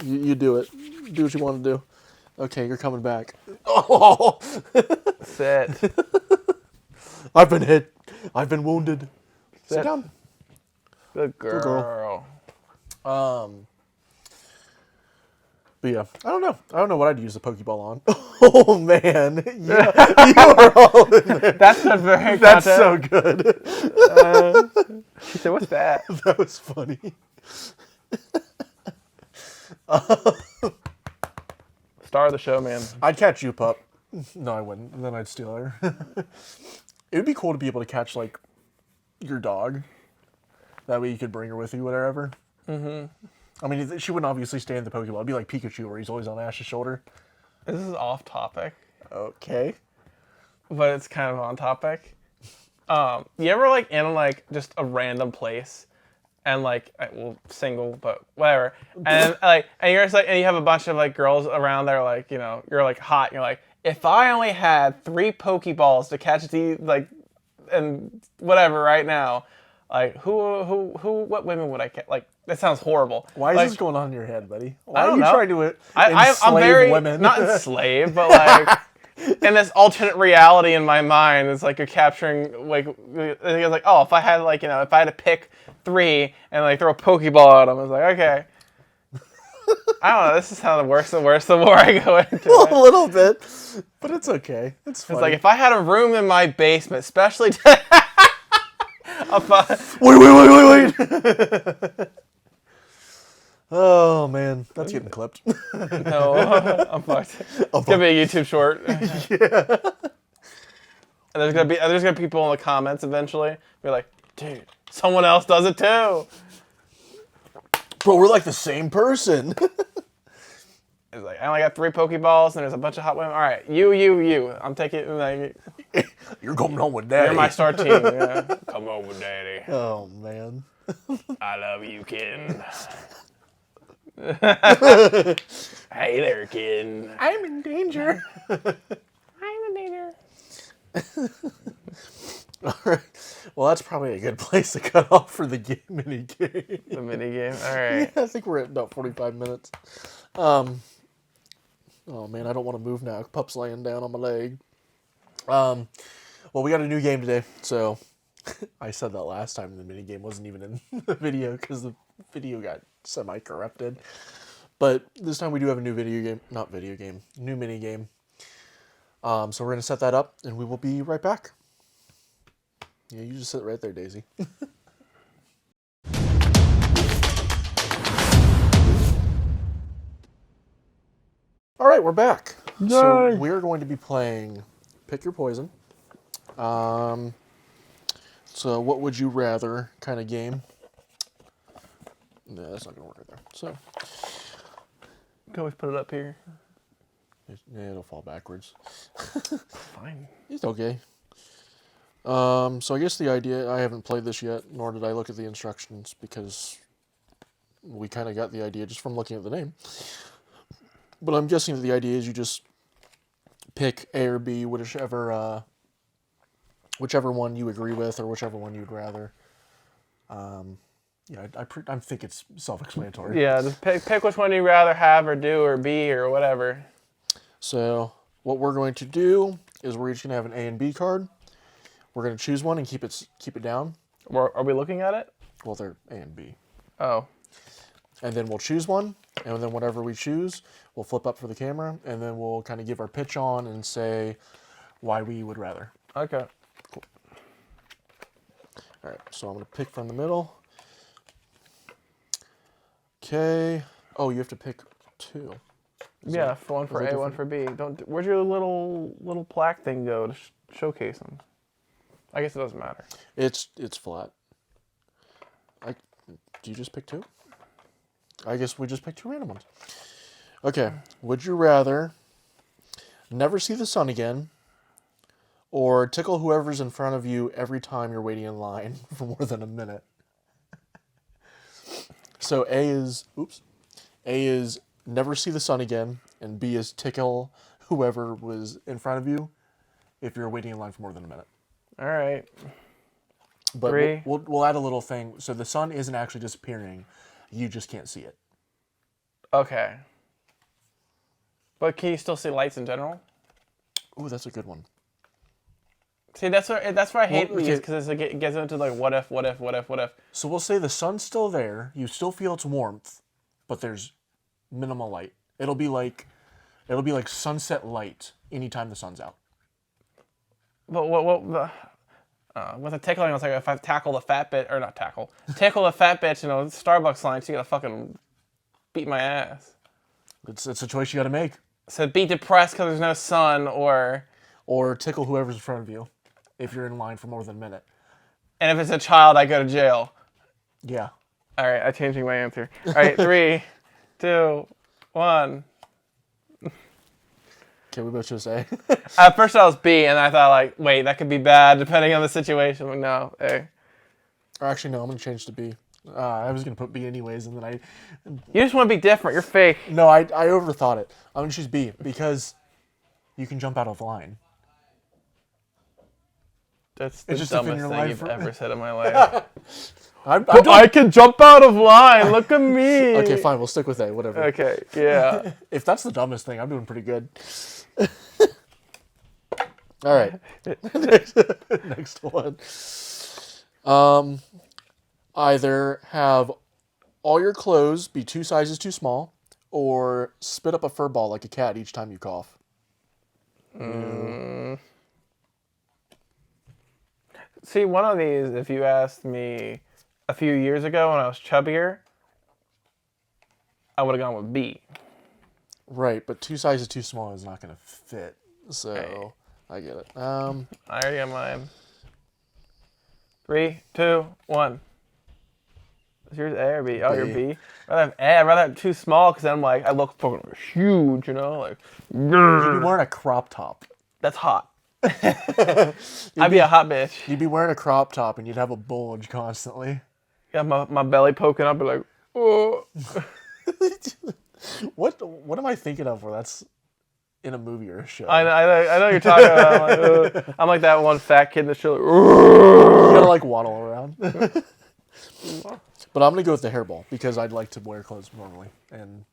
You do it. Do what you want to do. Okay, you're coming back. Oh! Sit. I've been hit. I've been wounded. Sit Sit. down. Good girl. girl. But yeah, I don't know. I don't know what I'd use the Pokeball on. Oh man, you are all in there. That's not very. That's so good. She said, "What's that?" That was funny. Star of the show, man. I'd catch you, pup. No, I wouldn't. And then I'd steal her. It would be cool to be able to catch like your dog. That way you could bring her with you, whatever. Mm-hmm. I mean, she wouldn't obviously stay in the Pokeball. It'd be like Pikachu, where he's always on Ash's shoulder. This is off topic, Okay. but it's kind of on topic. You ever like in like just a random place, and like well single but whatever, and and you're just like and you have a bunch of like girls around there like you're like hot and you're like if I only had 3 Pokeballs to catch these like and whatever right now. Like what women would I catch? Like that sounds horrible. Why is like, this going on in your head, buddy? Why I are don't you know. trying to I'm enslave very women? not enslaved, but like in this alternate reality in my mind, it's like you're capturing like it's like oh if I had like if I had to pick 3 and like throw a Pokeball at them, it's like okay. I don't know. This is how the worse and worse the more I go into it. A little bit, but it's okay. It's funny. It's like if I had a room in my basement, especially. Wait. Oh man, that's getting clipped. No, I'm fucked. It's gonna be a YouTube short. Yeah. And there's gonna be people in the comments eventually be like, dude, someone else does it too. Bro, we're like the same person. It's like, I only got 3 Pokeballs, and there's a bunch of hot women. All right, you. I'm taking, like, You're coming home with daddy. you're my star team. Yeah. Come over, daddy. Oh, man. I love you, kid. Hey there, kid. I'm in danger. I'm in danger. All right. Well, that's probably a good place to cut off for the mini game. The mini game. All right. I think we're at about 45 minutes. Oh man, I don't want to move now. Pup's laying down on my leg. Well, we got a new game today, so I said that last time the mini game wasn't even in the video because the video got semi-corrupted. But this time we do have a new new mini game. So we're gonna set that up, and we will be right back. Yeah, you just sit right there, Daisy. All right, we're back. So we're going to be playing Pick Your Poison. So what would you rather kind of game? No, that's not going to work right there. So You can always put it up here. yeah, it'll fall backwards. Fine. It's okay. So I guess the idea, I haven't played this yet, nor did I look at the instructions because we kind of got the idea just from looking at the name. But I'm guessing that the idea is you just pick A or B, whichever one you agree with or whichever one you'd rather. Yeah, I think it's self-explanatory. Yeah, just pick which one you'd rather have or do or be or whatever. So what we're going to do is we're each going to have an A and B card. We're going to choose one and keep it down. Are we looking at it? Well, they're A and B. Oh. And then we'll choose one, and then whatever we choose, we'll flip up for the camera, and then we'll kind of give our pitch on and say why we would rather. Okay. Cool. All right, so I'm going to pick from the middle. Okay. Oh, you have to pick 2. Yeah, one for they A, one for B. Where'd your little plaque thing go to showcase them? I guess it doesn't matter. It's flat. Do you just pick 2? I guess we just picked 2 random ones. Okay. Would you rather never see the sun again or tickle whoever's in front of you every time you're waiting in line for more than a minute? So A is never see the sun again, and B is tickle whoever was in front of you if you're waiting in line for more than a minute. All right. But 3. we'll add a little thing. So the sun isn't actually disappearing. You just can't see it. Okay. But can you still see lights in general? Ooh, that's a good one. See, that's where I hate Well, okay. these because it gets into like what if. So we'll say the sun's still there. You still feel its warmth, but there's minimal light. It'll be like sunset light anytime the sun's out. But with a tickling, it's like if I tickle the fat bitch in a Starbucks line, she's gonna fucking beat my ass. It's a choice you got to make. So be depressed because there's no sun, or tickle whoever's in front of you if you're in line for more than a minute. and if it's a child, I go to jail. Yeah. All right, I'm changing my answer. All right, 3, 2, 1. Okay, we both chose A. At first I was B, and I thought like, wait, that could be bad depending on the situation. But no, A. Or actually, no, I'm going to change to B. I was going to put B anyways, and then You just want to be different. You're fake. No, I overthought it. I'm going to choose B because you can jump out of the line. That's the It's just a thing dumbest in your thing life you've for- ever said in my life. I can jump out of line. Look at me. Okay, fine. We'll stick with A. Whatever. Okay, yeah. If that's the dumbest thing, I'm doing pretty good. All right. Next one. Either have all your clothes be 2 sizes too small, or spit up a fur ball like a cat each time you cough. See, one of these, if you asked me a few years ago when I was chubbier, I would have gone with B. Right, but 2 sizes too small is not going to fit. So Right. I get it. I already got mine. 3, 2, 1. Is yours A or B? Oh, you're B. B. I'd rather have A. I'd rather have too small because then I'm like, I look fucking huge, you know? Like, You'd be wearing a crop top. that's hot. I'd be a hot bitch. You'd be wearing a crop top and you'd have a bulge constantly. Got my belly poking up, and like, oh. What am I thinking of where that's in a movie or a show? I know what you're talking about. I'm like, ugh. I'm like that one fat kid in the show. Like, You gotta like waddle around. But I'm gonna go with the hairball because I'd like to wear clothes normally, and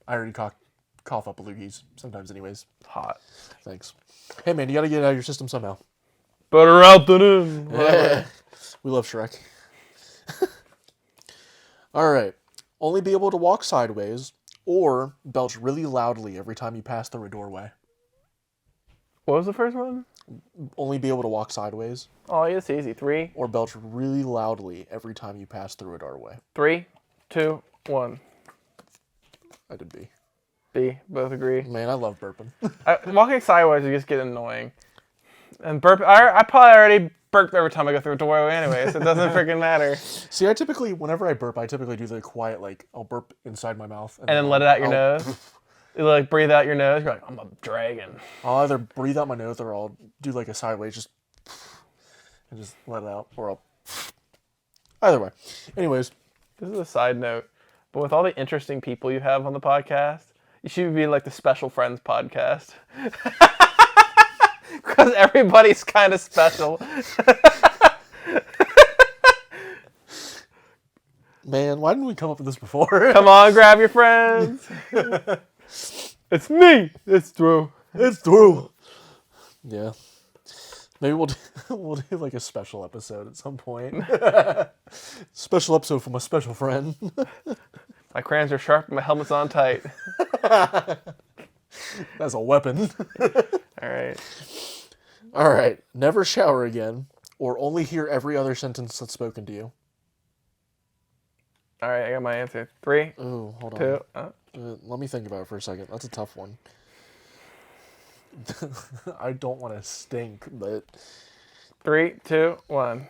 I already cough up loogies sometimes, anyways. hot. Thanks. Hey man, you gotta get it out of your system somehow. Better out than in. Whatever. We love Shrek. All right. Only be able to walk sideways or belch really loudly every time you pass through a doorway. What was the first one? Only be able to walk sideways Oh, yeah, it's easy. 3, or belch really loudly every time you pass through a doorway. 3, 2, 1. I did B. B. Both agree. Man, I love burping. Walking sideways is just getting annoying. And burp. I probably already burp every time I go through a doorway anyway, so it doesn't freaking matter. See, whenever I burp, I typically do the quiet, like, I'll burp inside my mouth. And then let it out your I'll- nose. You like breathe out your nose. You're like, I'm a dragon. I'll either breathe out my nose or I'll do like a sideways, just and just let it out, or I'll. Either way. Anyways, This is a side note, but with all the interesting people you have on the podcast, you should be like the Special Friends podcast. Because everybody's kind of special. man, why didn't we come up with this before? Come on, grab your friends. It's me. It's Drew. It's through. Yeah. Maybe we'll do like a special episode at some point. Special episode from a special friend. My crayons are sharp and my helmet's on tight. That's a weapon. All right. All right. Never shower again, or only hear every other sentence that's spoken to you. All right, I got my answer. 3, Ooh, hold 2. on. Let me think about it for a second. That's a tough one. I don't want to stink, but 3, 2, 1.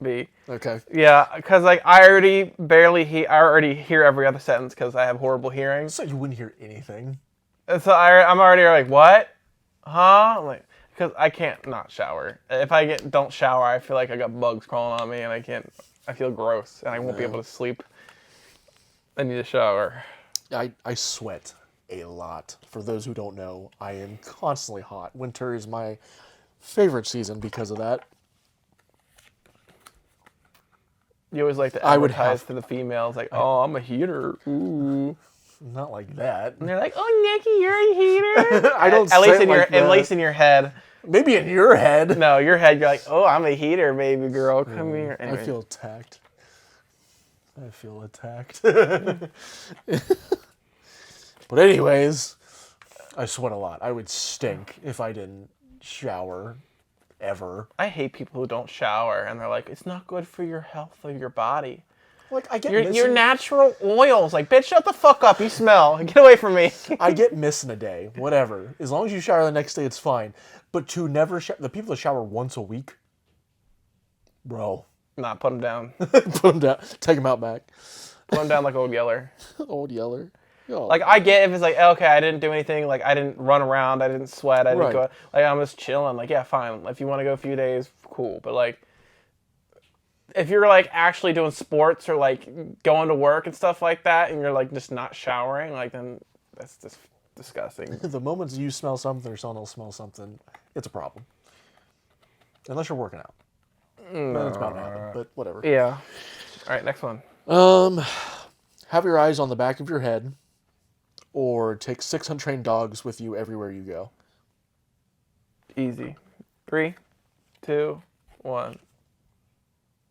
B. okay. Yeah, because like I already hear every other sentence because I have horrible hearing. So you wouldn't hear anything. And so I'm already like, what? Huh? I'm like, because I can't not shower. If I don't shower, I feel like I got bugs crawling on me, and I feel gross, and I won't be able to sleep. I need a shower. I sweat a lot. For those who don't know, I am constantly hot. Winter is my favorite season because of that. You always like to I would advertise have- to the females, like, oh, I'm a heater. Ooh. Not like that. And they're like, oh, Nikki, you're a heater. I don't at say least it in your like that. at least in your head. Maybe in your head. No, your head, you're like, oh, I'm a heater, baby girl. Come here. Anyway. I feel attacked. I feel attacked. But anyways, I sweat a lot. I would stink if I didn't shower ever. I hate people who don't shower, and they're like, it's not good for your health or your body. Like I get Your missing, natural oils. Like, bitch, shut the fuck up. You smell. Get away from me. I get missing a day. Whatever. As long as you shower the next day, it's fine. But to never the people that shower once a week, bro, Nah, put them down. put them down. Take them out back. Put them down like Old Yeller. Old Yeller. Yo. Like, I get if it's like, okay, I didn't do anything. Like, I didn't run around. I didn't sweat. I didn't Right. go. Like, I'm just chilling. Like, yeah, fine. If you want to go a few days, cool. But, like, if you're, like, actually doing sports or, like, going to work and stuff like that, and you're, like, just not showering, like, then that's just disgusting. The moment you smell something or someone else smells something, it's a problem. Unless you're working out. Then it's bound to happen, but whatever. Yeah. All right, next one. Have your eyes on the back of your head, or take 6 untrained dogs with you everywhere you go. Easy. 3, 2, 1.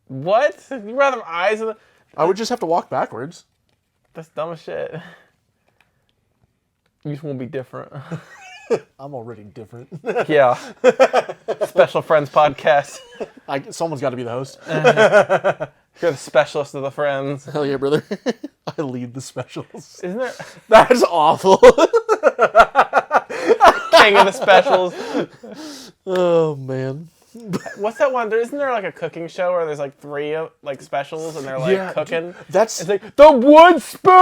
What? You rather have eyes in the... I would just have to walk backwards. That's dumb as shit. You just won't be different. I'm already different. Yeah. Special Friends podcast. Someone's got to be the host. You're the specialist of the friends. Hell yeah, brother. I lead the specials. Isn't there That's awful. king of the specials? Oh, man. What's that one? Isn't there like a cooking show where there's like 3 like specials and they're like Yeah, cooking? dude, that's It's like the wood spoon.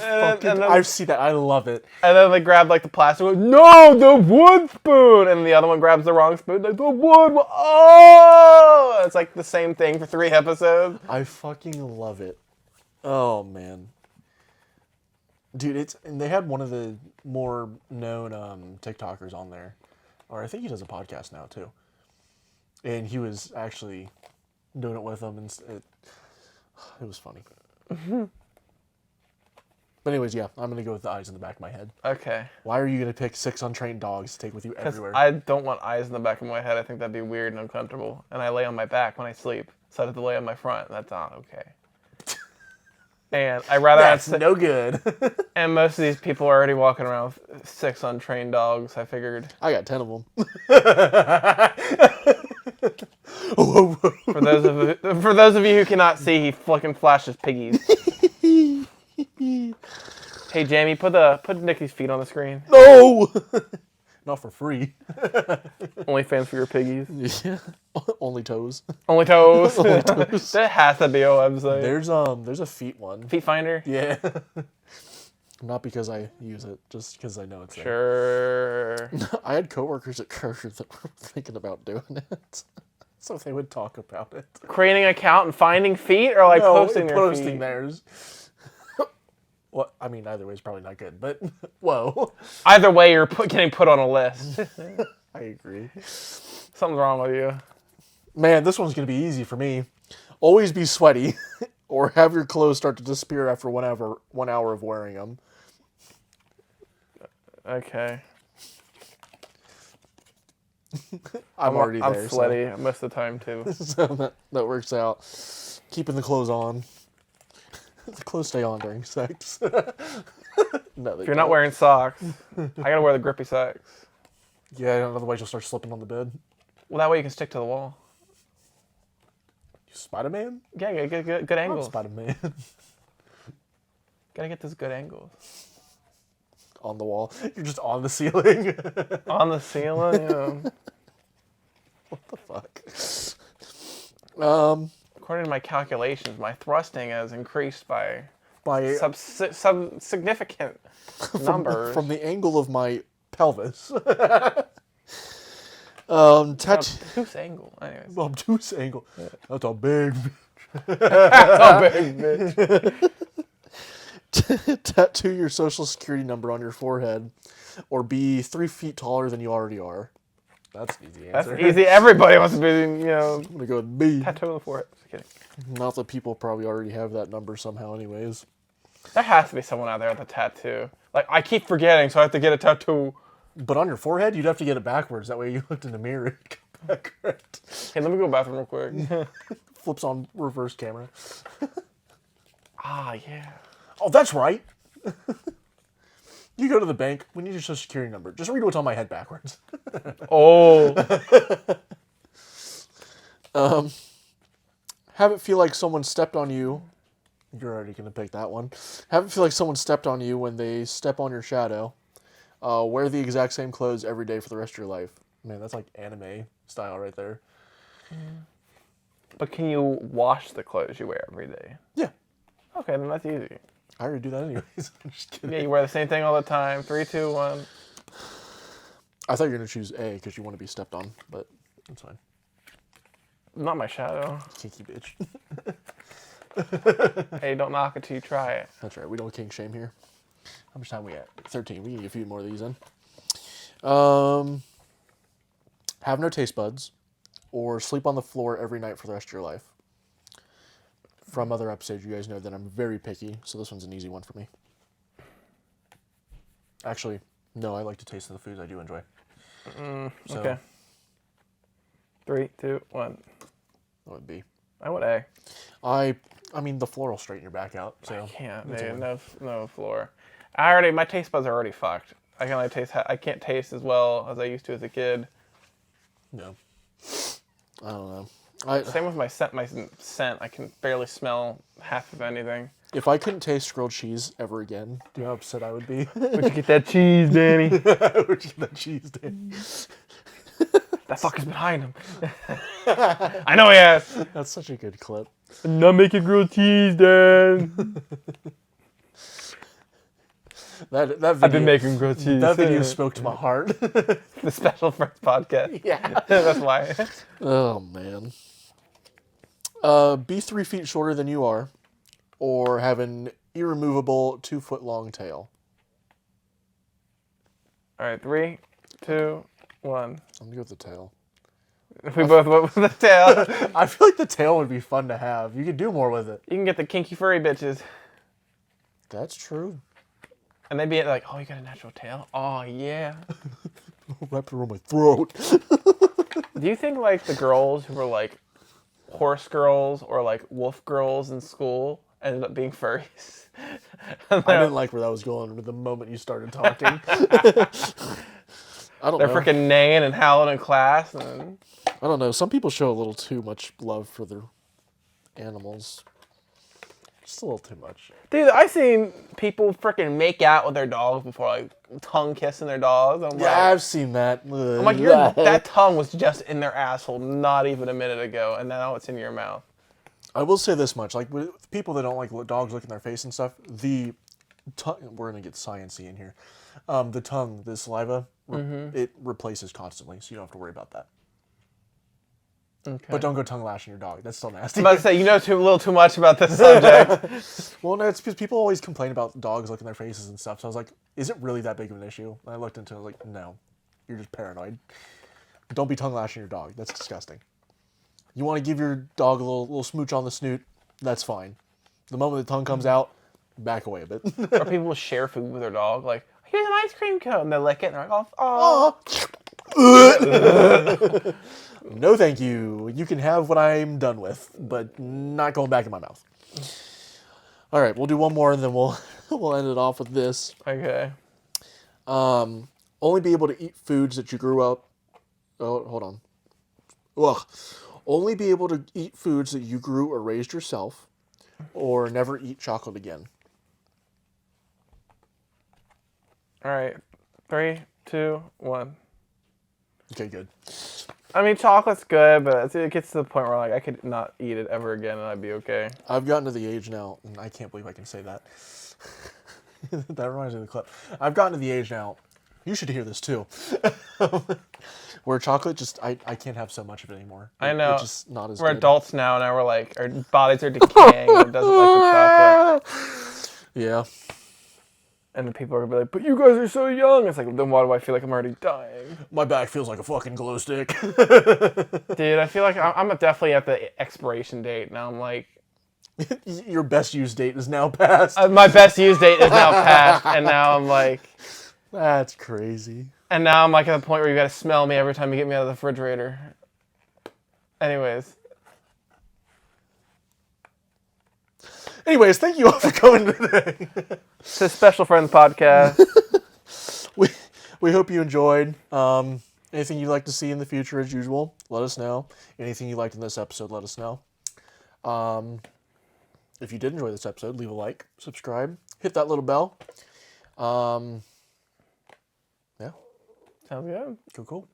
I've seen that. I love it. And then they grab like the plastic one. No, the wood spoon. And the other one grabs the wrong spoon. Like the wood. Oh, it's like the same thing for 3 episodes. I fucking love it. Oh man, dude, and they had one of the more known TikTokers on there, or I think he does a podcast now too. And he was actually doing it with them, and it was funny. But anyways, yeah, I'm gonna go with the eyes in the back of my head. Okay. Why are you gonna pick 6 untrained dogs to take with you Because everywhere? I don't want eyes in the back of my head. I think that'd be weird and uncomfortable. And I lay on my back when I sleep, so I have to lay on my front. And that's not okay. And I'd rather That's have no good. And most of these people are already walking around with 6 untrained dogs. I figured. I got 10 of them. For those of you who cannot see, he fucking flashes piggies. Hey Jamie, put Nikki's feet on the screen. No, not for free. Only fans for your piggies. Yeah, only toes. Only toes. Only toes. That has to be a website. There's a feet one. Feet Finder. Yeah. Not because I use it, just because I know it's there. Sure. I had coworkers at Kroger that were thinking about doing it, so they would talk about it. Creating an account and finding feet, or like posting their posting feet. theirs. Well, I mean, either way is probably not good, but whoa. Either way, you're getting put on a list. I agree. Something's wrong with you. Man, this one's gonna be easy for me. Always be sweaty, or have your clothes start to disappear after 1 hour of wearing them. Okay. I'm already there. I'm sweaty most of the time too. So that works out. Keeping the clothes on. The clothes stay on during sex. No, If you're not wearing socks, I gotta wear the grippy socks. Yeah, otherwise you'll start slipping on the bed. Well, that way you can stick to the wall. You Spider-Man? Yeah, get good angles. Spider-Man. Gotta get those good angles. On the wall. You're just on the ceiling. On the ceiling, yeah. What the fuck? According to my calculations, my thrusting has increased by By some significant numbers. from the angle of my pelvis. Obtuse angle. Anyways. Obtuse angle. That's a big. That's a big bitch. Tattoo your social security number on your forehead, or be 3 feet taller than you already are. That's an easy That's answer. easy. Everybody wants to be, I'm gonna go with B. tattoo on the forehead. Just kidding. Not that people probably already have that number somehow, anyways. There has to be someone out there with a tattoo. Like, I keep forgetting, so I have to get a tattoo. But on your forehead, you'd have to get it backwards. That way, you looked in the mirror and come back correct. Hey, let me go to the bathroom real quick. Flips on reverse camera. Ah, yeah. Oh, that's right. You go to the bank. We need your social security number. Just read what's on my head backwards. Oh. Have it feel like someone stepped on you. You're already going to pick that one. Have it feel like someone stepped on you when they step on your shadow. Wear the exact same clothes every day for the rest of your life. Man, that's like anime style right there. But can you wash the clothes you wear every day? Yeah. Okay, then that's easy. I already do that anyways. I'm just kidding. Yeah, you wear the same thing all the time. 3, 2, 1. I thought you were going to choose A because you want to be stepped on, but that's fine. Not my shadow. Kinky bitch. Hey, don't knock it till you try it. That's right. We don't kink shame here. How much time we at? 13. We can get a few more of these in. Have no taste buds, or sleep on the floor every night for the rest of your life. From other episodes, you guys know that I'm very picky, so this one's an easy one for me. Actually, no, I like to taste the foods I do enjoy. So Okay. 3, 2, 1. that would be. I would A. I mean, the floor will straighten your back out. So Can't, that's a dude. win. No floor. My taste buds are already fucked. I can't taste as well as I used to as a kid. No. I don't know. Same with my scent. I can barely smell half of anything. If I couldn't taste grilled cheese ever again, do you know how upset I would be? Where'd you get that cheese, Danny? Which is the cheese, Dan. That fucker's behind him. I know he has. That's such a good clip. I'm not making grilled cheese, Dad. That video, I've been making grilled cheese. that video spoke to my heart. The Special Friends podcast. Yeah. That's why. Oh man. Be 3 feet shorter than you are, or have an irremovable 2-foot long tail. All right, 3, 2, 1. I'm gonna go with the tail. We both went with the tail. I feel like the tail would be fun to have. You could do more with it. You can get the kinky furry bitches. That's true. And they'd be like, oh, you got a natural tail? Oh, yeah. Wrap it around my throat. Do you think, like, the girls who were, like, horse girls or, like, wolf girls in school ended up being furries? I didn't like where that was going the moment you started talking. I don't They're know. freaking neighing and howling in class. And I don't know. Some people show a little too much love for their animals. Just a little too much. dude, I've seen people freaking make out with their dogs before, like, tongue kissing their dogs. I'm Yeah, I've seen that. I'm like, that tongue was just in their asshole not even a minute ago, and now it's in your mouth. I will say this much: like with people that don't like dogs licking their face and stuff, the tongue. We're gonna get sciencey in here. The tongue, the saliva, it replaces constantly, so you don't have to worry about that. Okay. But don't go tongue lashing your dog. That's still nasty. I'm about to say, you know a little too much about this subject. Well, no, it's because people always complain about dogs licking their faces and stuff. So I was like, is it really that big of an issue? And I looked into it, I was like, no, you're just paranoid. Don't be tongue lashing your dog. That's disgusting. You want to give your dog a little smooch on the snoot, that's fine. The moment the tongue comes out, back away a bit. Or people will share food with their dog, like, here's an ice cream cone, and they lick it, and they're like, oh. No, thank you. You can have what I'm done with, but not going back in my mouth. All right, we'll do one more, and then we'll end it off with this. Okay. Only be able to eat foods that you grew up. Oh, hold on. Ugh. Only be able to eat foods that you grew or raised yourself, or never eat chocolate again. All right. 3, 2, 1. Okay, good. I mean, chocolate's good, but it gets to the point where, like, I could not eat it ever again, and I'd be okay. I've gotten to the age now, and I can't believe I can say that. That reminds me of the clip. I've gotten to the age now. You should hear this too. Where chocolate just, I can't have so much of it anymore. I know. It's just not as We're good. adults now, and we're like, our bodies are decaying, and it doesn't like the chocolate. Yeah. And then people are gonna be like, but you guys are so young. It's like, then why do I feel like I'm already dying? My back feels like a fucking glow stick. Dude, I feel like I'm definitely at the expiration date. Now I'm like, Your best use date is now passed. my best use date is now passed, and now I'm like, That's crazy. and now I'm like at the point where you gotta smell me every time you get me out of the refrigerator. Anyways, Anyways, thank you all for coming today. it's a Special Friends podcast. We hope you enjoyed. Anything you'd like to see in the future, as usual, let us know. Anything you liked in this episode, let us know. If you did enjoy this episode, leave a like, subscribe, hit that little bell. Yeah, Sounds good. cool.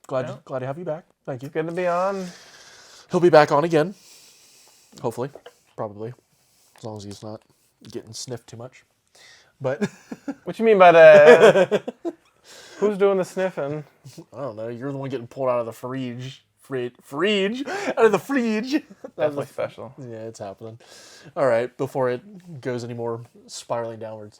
Glad to have you back. Thank you. Good to be on. He'll be back on again. Hopefully, probably, as long as he's not getting sniffed too much. But What you mean by that? Who's doing the sniffing? I don't know. You're the one getting pulled out of the fridge. Out of the fridge. Definitely special. Yeah, it's happening. All right, before it goes any more spiraling downwards.